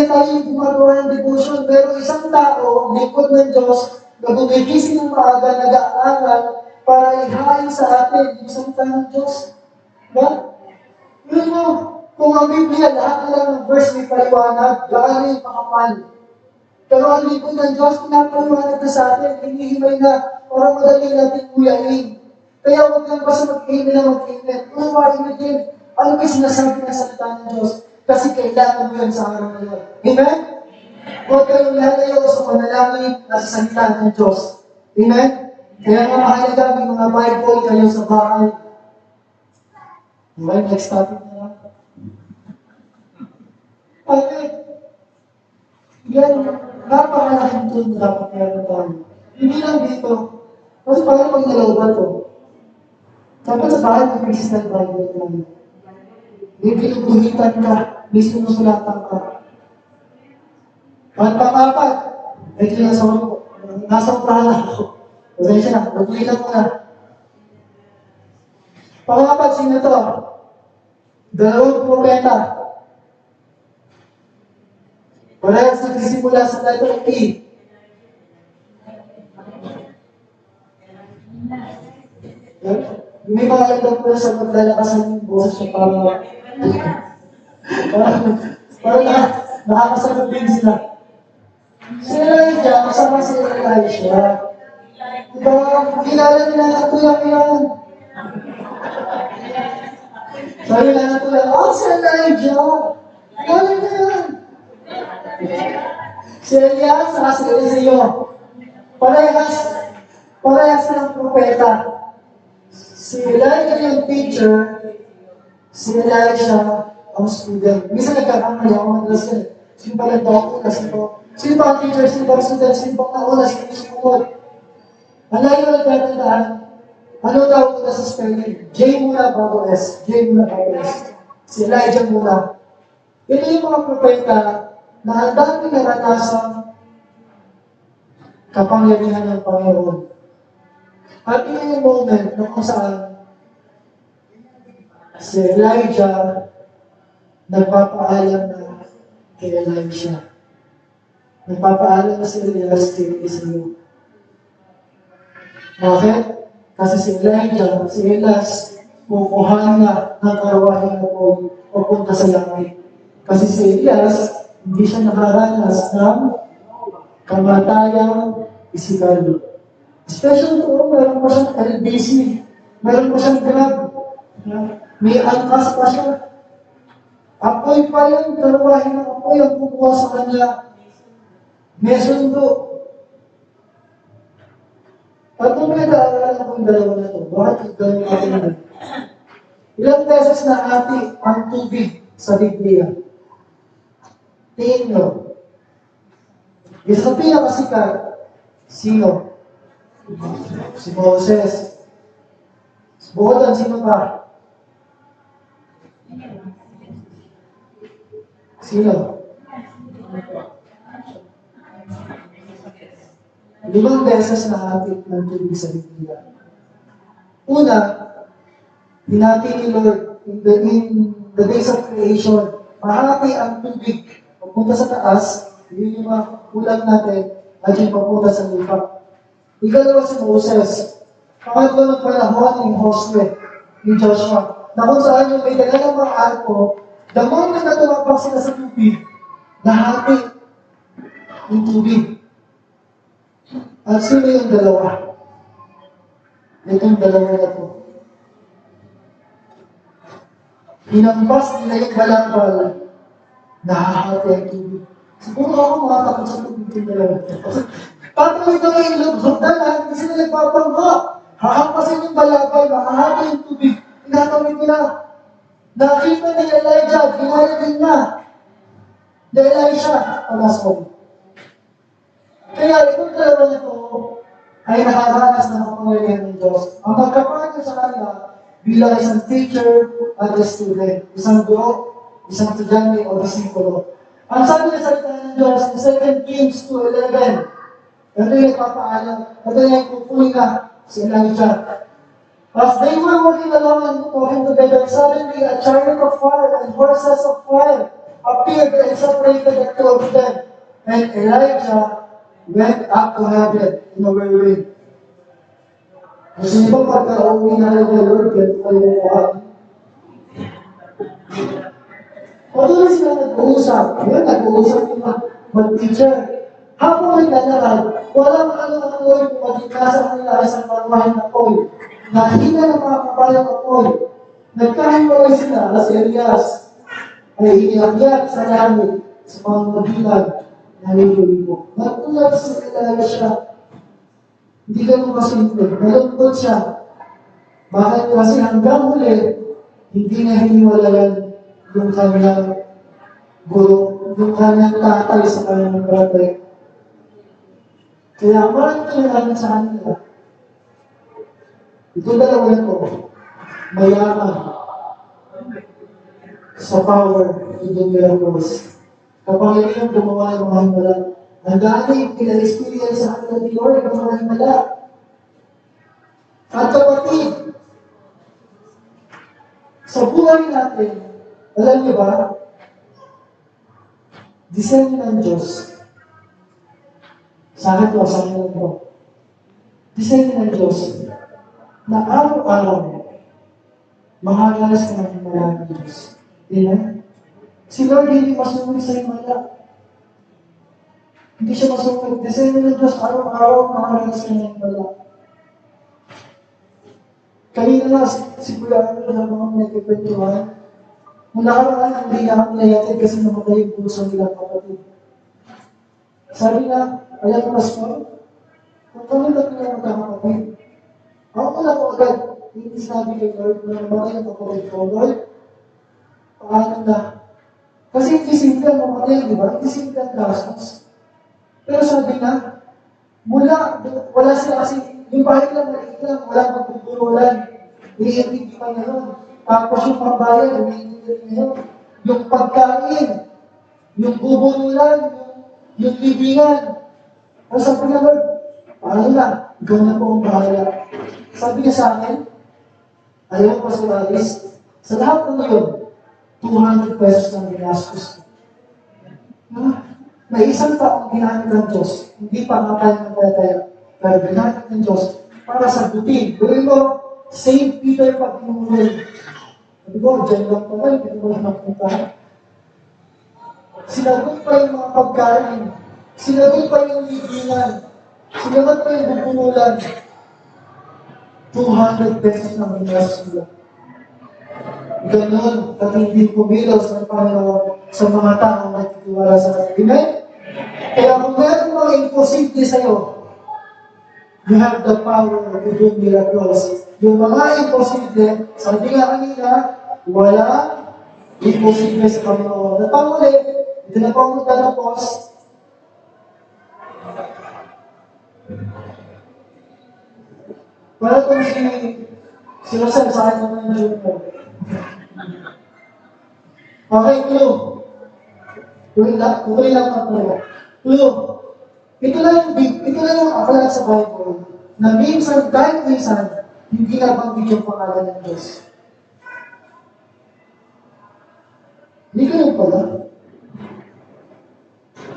tayo yung gumagawa ng devotion, pero isang tao, lingkod ng Diyos, na gumigising ng maaga, nag-aaral, para ihain sa atin yung salita ng Diyos. Diba? Yun mo, kung ang Biblia, lahat na lang ng verse may paliwanag, gaano yung makapal. Pero ang lingkod ng Diyos, pinapaliwanag na sa atin, hinihimay na, para madali natin kuyain. Kaya huwag lang basta mag-amen na mag-amen. Unawain na din, ano ba sinasabi ng salita ng Diyos? Kasi kailangan mo yan sa araw na yun. Amen? Huwag kayong lalayo sa panalangin na sa salita ng Diyos. Amen? Kaya nga mahalaga may mga Bible kayo sa bahay. Okay, next topic na lang. Okay. Yan, napakalaking tool na dapat meron tayo. Hindi lang dito. Kasi paano pag nalawban to? Dapat sa bahay may Christian Bible tayo. May pinuguhitan ka, may sinusulatan ka. Pang-apat, ito yung nasa uprahan ako. Pasensya na, nagpulitan ko na. Pang-apat, sino to? Dalawang propeta. Parehas nagsisimula sa letter E. May mga gandang po sa maglalakasan yung boses niya para nakakasagot din sila. Si Elijah, kasama si Elisha. Diba, kilala nila na tulang yan. Sabi nila na tulang, si Elijah. Kilala na yan. Si Elias, saka si Eliseo. Parehas ng propeta. Si Elijah yung teacher, si Elisha ang student. Minsan nagkakamali ako madalas yun. Sino ba nagdoko na sino ba ang teacher, sino ba ang student, sino ba ang nauna, sino yung sumunod. Ang lagi mo nagtatandaan, ano tawag ko na sa spelling? J muna bago S. J muna bago S. Si Elijah muna. Ito yung mga propeta na ang dami naranasan kapangyarihan ng Panginoon. At yun yung moment na kung saan si Elijah nagpapaalam na kay Elisha. Nagpapaalam na si Elias kay Eliseo. Bakit? Kasi si Elijah, si Elias, kukuhaan na ng karwahe na po papunta sa langit. Kasi si Elias, hindi siya nakaranas ng kamatayang isikal. Special to, meron pa siyang LBC, meron pa siyang Grab, may angkas pa siya. Apoy pa yan, karwahe ng apoy ang kukuha sa kanya. May sundo. At kung pinag-aaralan ako yung dalawa na ito, bakit gano'n natin na? Ilang beses na ati ang tubig sa Biblia? Tingin nyo. Isa sa pinakasikat, sino? Si Moses. Bukod ang sino pa? Sino? 5 beses na hati ng tubig sa Biblia. Una, hinati ni Lord in the days of creation. Mahati ang tubig. Pagpunta sa taas, yun yung mga ulam natin, at yung papunta sa lupa. Ikalawa si Moses. Pangatlo ng panahon ni Josue, ni Joshua, na kung saan yung may dalagang mga arko, the moment na tumapak sila sa tubig, nahati yung tubig. At sino yung dalawa? Itong dalawa na to. Hinampas nila yung balabal, nahahati ang tubig. Siguro ako makatakot sa tubig yung dalawa na to. Patuloy na yung lubhog na lang, hindi sila nagpapangha. Hahampasin yung balabal, makahati yung tubig. Tinatawid nila. Nakita ni Elijah, ginaya din niya. Ni Elisha, sorry. Kaya itong dalawa na ito ay nakaranas ng kapangyarihan ng Diyos. Ang magkapalit sa kanila bilang isang teacher at a student, isang guro, isang estudyante o disipulo. Ang sabi ng salita ng Diyos, 2 Kings 2:11, ito yung papaalam, ito yung kukunin na si Elijah. As they were walking along and talking together, suddenly a chariot of fire and horses of fire appeared and separated the two of them. And Elijah went up to heaven in a whirlwind. Kasi di ba pagka-uwi na lang kay Lord, ganito kayo buwan. Patuloy sila nag-uusap. Yan, nag-uusap yung mag-teacher. Habang naglalakad, walang apoy kung nasa kanila isang marwahin na apoy. Nakita ng mga kabayang apoy. Nagkahiwalay sila na si Elias ay iniakyat sa langit sa mga mabilang na libo-libo. Nagtulad si Elisha. Hindi ganun kasimple. Nalungkot siya. Bakit? Kasi hanggang huli, hindi na hiniwalayan yung kanyang guro, yung kanyang tatay sa kanyang brother. Kaya maraming kailangan sa kanila. Ito dalawa ito, mayaman sa power to do miracles. Kapag hindi yung gumawa ng mga himala, ang dami pina-experience sa kanila ni Lord ng mga himala. At kapatid, sa buhay natin, alam niyo ba, disenyo ng Diyos. Sa akin to. Disenyo ng Diyos na araw-araw mahalalas ka ng himala ng Diyos. Amen? Si Lord hindi masuwi sa himala. Hindi siya masuwi. Disenyo ng Diyos araw-araw mahalalas ka ng himala. Kanina na si Kuya Arnold na mga nagkikwentuhan, nung nakaraan hindi na ako nayatid kasi namatay yung puso nilang kapatid. Sabi na, alam mo Pastor, kung kami tatlo na magkakapatid, ako pala ko agad, hindi sinabi kay Lord na namatay ang kapatid ko, Lord, paano na? Kasi hindi simple ang mamatay, di ba? Hindi simple ang gastos. Pero sabi na, wala sila kasi, yung bahay lang, maliit lang, wala magpupurulan. Iiintindi pa niya nun. Tapos yung pambayan, iiintindi niya yun. Yung pagkain, yung bubunulan, yung libingan. Ang sabi niya, Lord, paano na? Ikaw na po ang bahala. Sabi niya sa akin, ayaw ko sa Aris, sa lahat ng yun, 200 pesos ang ginastos ko. May isang taong ginamit ng Diyos, hindi pa makain ng kaya, pero ginamit ng Diyos para sagutin. Gawin mo, St. Peter pag tinulog. Sabi ko, dyan lang pala, hindi ko lang napunta. Sinagot pa yung mga pagkain. Sinagot pa yung libingan. Sinagot pa yung bubunulan. 200 pesos na ginastos nila. Ganon, katinding kumilos ng Panginoon sa mga taong nagtitiwala sa kanya. Amen? Kaya kung meron mga imposible sa'yo, you have the power to do miracles. Yung mga imposible, sabi nga kanina, wala imposible sa Panginoon. At pangulit, ito na po ang magtatapos. Para kung si Rosel sa akin naman yung Junior. Okay, clue. Tuloy lang ang tayo. Look, ito lang yung akala sa Bible na minsan, kahit minsan, hindi nabanggit yung pangalan ng Diyos. Hindi ko yung pala.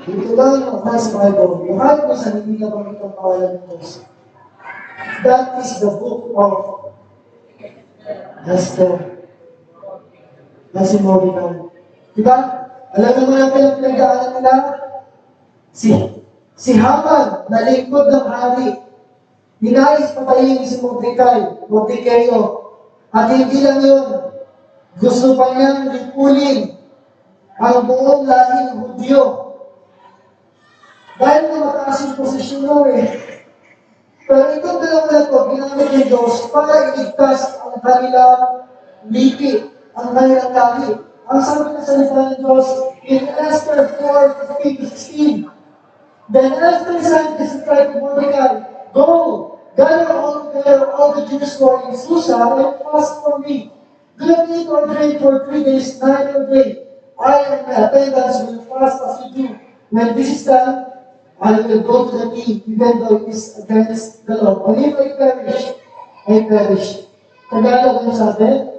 Ito lang yung akala sa Bible na kahit minsan, hindi nabanggit yung pangalan ng Diyos. That is the book of Esther. Nasi Morinan. Diba? Alam mo na yung pinagdaanan nila? Si Haman, na lingkod ng hari, ninais patayin si Mordecai, at hindi lang yun, gusto pa niyang lipulin ang buong lahing Hudyo. Dahil na mataas yung posisyon mo Pero itong dalawa na ito, ginamit ng Diyos para iligtas ang kanilang lipi, ang kanilang lahi. Ang sabi ng salita ng Diyos, in Esther 4:15-16, then Esther sent this reply to Mordecai, go, gather all the Jews who are in Susa and fast for me. Do not eat or drink for 3 days, night or day. I and my attendants will fast as you do. When this is done, I will go to the king, even though it is against the law. And if I perish, I perish. Tagalog ang sabi,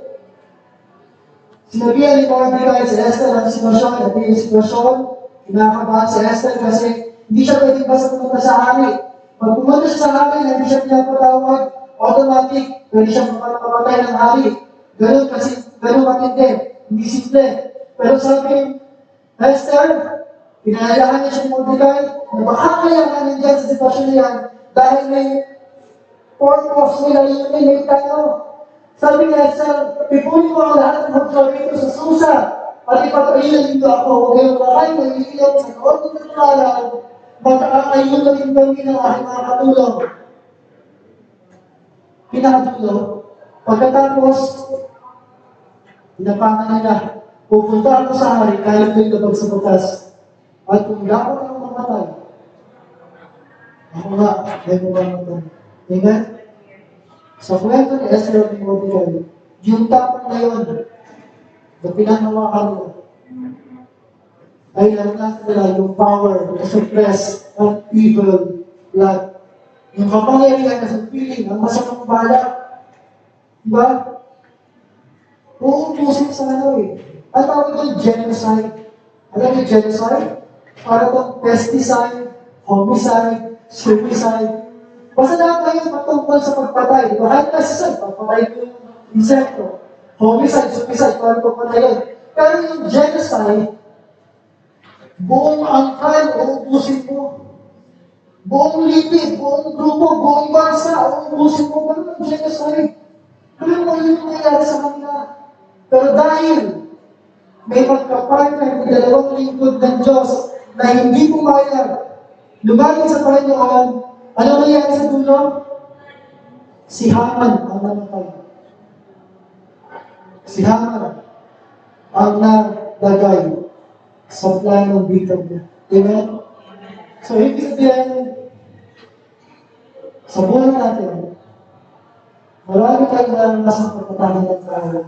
sinabihan ni Mordecai si Esther ang sitwasyon, at yung sitwasyon, kinakabahan si Esther kasi hindi siya pwedeng basta pumunta sa hari. Pag pumunta siya sa hari na hindi siya pinapatawag, automatic, pwede siya mapapatay ng hari. Ganun matindi, hindi simple. Pero sabi, Esther, pinahalahan niya siya Mordecai, na baka kayahan dyan sa sitwasyon niya dahil may purpose nila yun may tayo. Sabi niya, Esther, pipunin mo ang lahat ng magkawin ko sa Susa at ipapailan dito ako. Huwag kayong bakay, mag-iilaw sa loob ng araw, magkakayunan din kami ng aking mga katulong. Pinakatulong. Pagkatapos, pinapangan nila, pupunta ako sa hari, kahit ko'y labag sa butas. At kung dapat ako mamatay, ako nga, may mamatay. Amen? Sa kwento ni Esther at Mordecai, yung tapang na yun, na pinanawakan nila, ay nalang nila yung power to suppress ang evil blood. Yung kapangyarihan na sa piling, ang masamang balak. Diba? Uupusin sa Ang tawag yung genocide. Alam yung genocide? Para itong pesticide, homicide, suicide. Basta lahat tayo patungkol sa pagpatay. Kahit pesticide, pagpatay ko yung insekto. Homicide, suicide, para pagpatay yun. Pero yung genocide, buong angkan, uupusin mo. Buong lipid, buong grupo, buong bansa, uupusin mo. Ganun ang genocide. Ganun mo yung nangyayari sa kanila. Pero dahil may magkapartner ng dalawang lingkod ng Diyos na hindi pumayag, lumagin sa Panginoon, ano nangyari sa dulo? Si Haman ang namatay. Si Haman ang nalagay sa planong bitag niya. Amen? So, ibig sabihin, sa buhay natin, marami tayong nalalasang pagpatangan ng tao.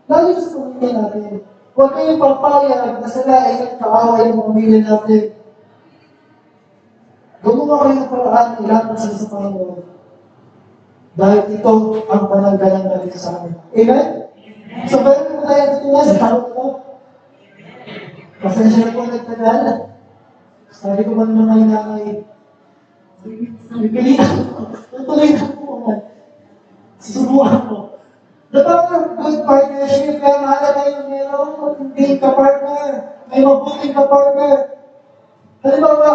Lalo sa pamilya natin, huwag kayong papayag na sila ay nagkaawa yung pamilya natin. Gumawa kayo ng paraan, ilapit sila sa Panginoon. Dahil ito ang pananggalang natin sa amin. Amen? So, meron mo tayo tutuwa sa tao ito. Pasensya na po nagtagal. Sabi ko ba naman mga nanay, pipilitan ko. Tutuloy na po naman. Susubukan ko. The power of good partnership, kaya mahalaga yung merong matinding ka-partner, may mabuting ka-partner. Halimbawa,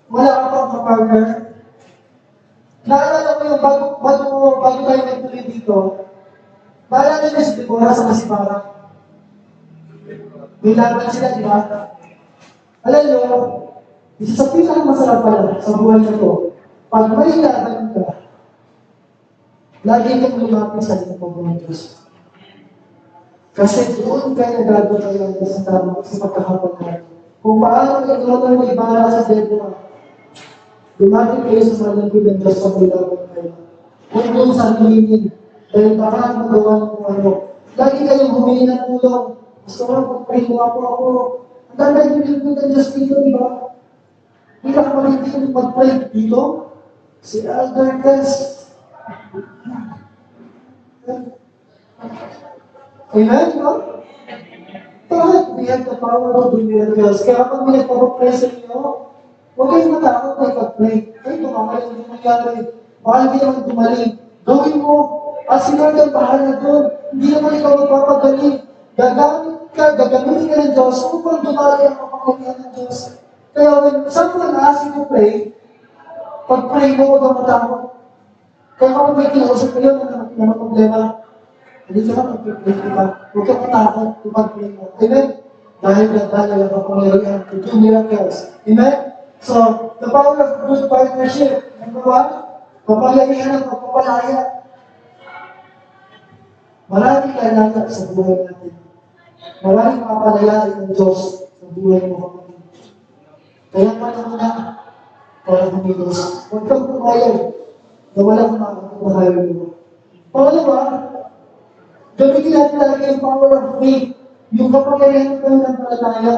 wala ka pang ka-partner. Naalala ko yung bago tayo nagtuloy dito, naalala niyo si Deborah sa Masibara. May laban sila, di ba? Alam niyo, isa sa pinakamasarap pala sa buhay na ito, pag may laban ka, lagi kang lumapit sa likod ng Diyos. Kasi doon kayo nagagawin tayo sa pagkahapon natin. Kung paano ikaw may bala sa Deborah, lumapit kayo sa malangkid ng Diyos sa laban kayo. Kung doon sa hilingin, dahil baka magawa ng kung ano. Lagi kayong humingi ng tulong. Gusto ko, pagpahinga po ako. Ang dami yung nilipod ng Diyos dito, di ba? Hindi ka kapatid dito mag-pray dito. Si Elder Tess. Amen, di ba? Bakit? We have the power of the miracles. Kaya pag may nagpapapray sa inyo, huwag kayong matakot na ipag-pray. Ay, kumakalit yung nangyari. Baka hindi naman dumaling. Gawin mo. At si Lord ang bahala doon. Hindi naman ikaw magpapagaling. Gagamitin ka ng Diyos upang dumali ang kapangyarihan ng Diyos. Kaya when someone asks you to pray, pag-pray mo, huwag kang matakot. Kaya kapag may kinausap kayo na problema, hindi ka na mag-pray ka. Huwag kang matakot kung pag-pray mo. Amen? Dahil nagdala ang kapangyarihan to do miracles. Amen? So, the power of good partnership. Number one, kapangyarihan ng pagpapalaya. Maraming kailangan sa buhay natin. Maraming mapapalayain ng Diyos sa buhay mo kapatid. Kaya panahon na para kumilos. Huwag kang pumayag na walang makakapahayag mo. Pangalawa, gamitin natin talaga yung power of faith. Yung kapangyarihan ng palataya.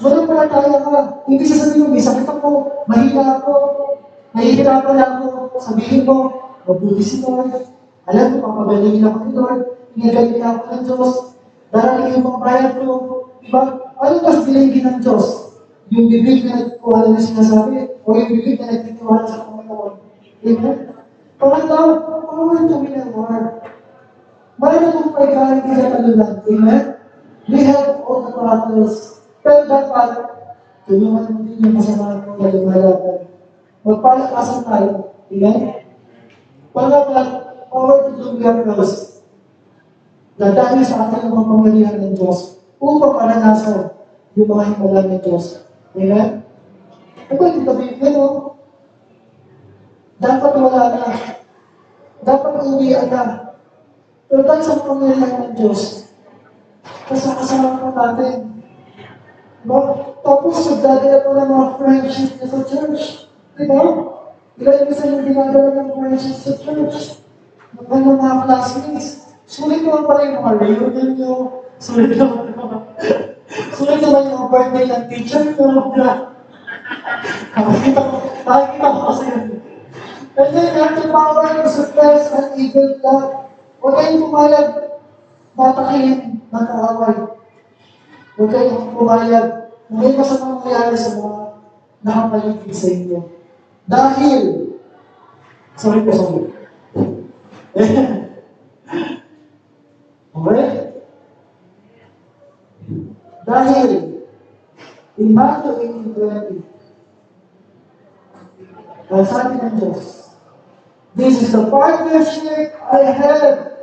Walang palataya ka. Hindi sasabihin mo, may sakit ako, mahina ako, nahihirapan ako, sabihin mo, mabuti si Lord. Alam ko, papagalingin ako ni Lord. Pinagaling ako ng Diyos. Darating yung mga bayad ko. Diba? Ano mas bilingin ng Diyos? Yung bibig na nagkukuha na sinasabi o yung bibig na nagtitiwala sa Panginoon. Amen? Pangatlo, power to win a war. Mayroon kong pagkain sa talunan. Amen? We have all the battles. Pero dapat, tulungan mo din yung masama mo na lumalaban. Magpalakasan tayo. Amen? Pangatlo, power to do miracles. Dadali sa atin ang mga pamilihan ng Diyos upang maranasan yung mga himala ng Diyos. Amen? Ano ba yung sabihin mo? Dapat wala na. Dapat uwian na. Pero dahil sa pamilihan ng Diyos, kasama po natin. Tapos nagdadala pa ng mga friendship na sa church. Diba? Ilan isa yung ginagawa ng friendship sa church. Ng mga classmates. Sulit naman pala yung mga reunion nyo. Sulit naman yung mga birthday ng teacher nyo. Nakikita ko kasi yun. And then, you have the power to suppress an evil plot. Huwag kayong pumayag. Matakin, mataaway. Huwag kayong pumayag. May masamang nangyari sa mga nakapaligid sa inyo. Dahil, sorry. Okay? Dahil, in Matthew 18:20, ang sabi ng Diyos, this is the partnership I have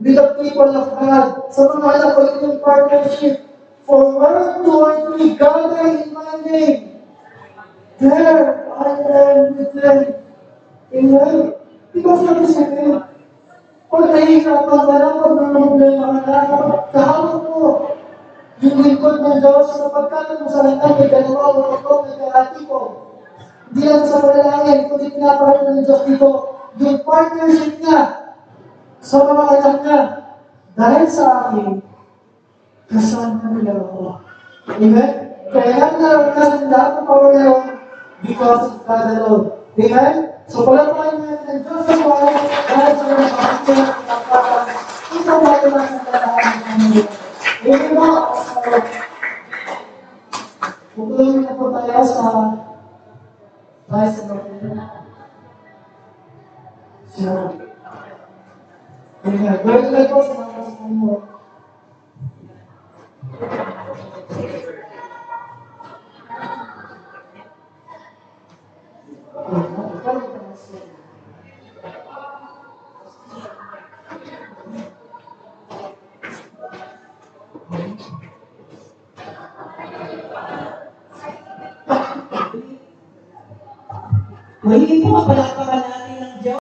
with the people of God. Sa mga anak ko itong partnership, for where two or three gather in my name, there I am with them. Amen? Because sabi sa akin, pag nahihirapan ka na, pag problema ka na, kahapon mo, yung lingkod ng Diyos, sapagkat mo sa lantan, may dalawa o tatlo, may karati ko. Hindi lang sa malalangin, kundi pinaparal ng Diyos dito, yung partnership niya sa mga anak niya. Dahil sa akin, kasama nila ako. Amen? Kaya lang naranasan lahat ng power na yun, because of God alone. Amen? So, palapain natin ang Diyos sa buhay, dahil sa mga kapatid at kapatid, ito ba ito lang ang talaan ng Panginoon? Amen mo? Pupulungin na po tayo sa vice of the Sure. Amen. Very good po sa mga Panginoon. Magiging po, palakpakan natin.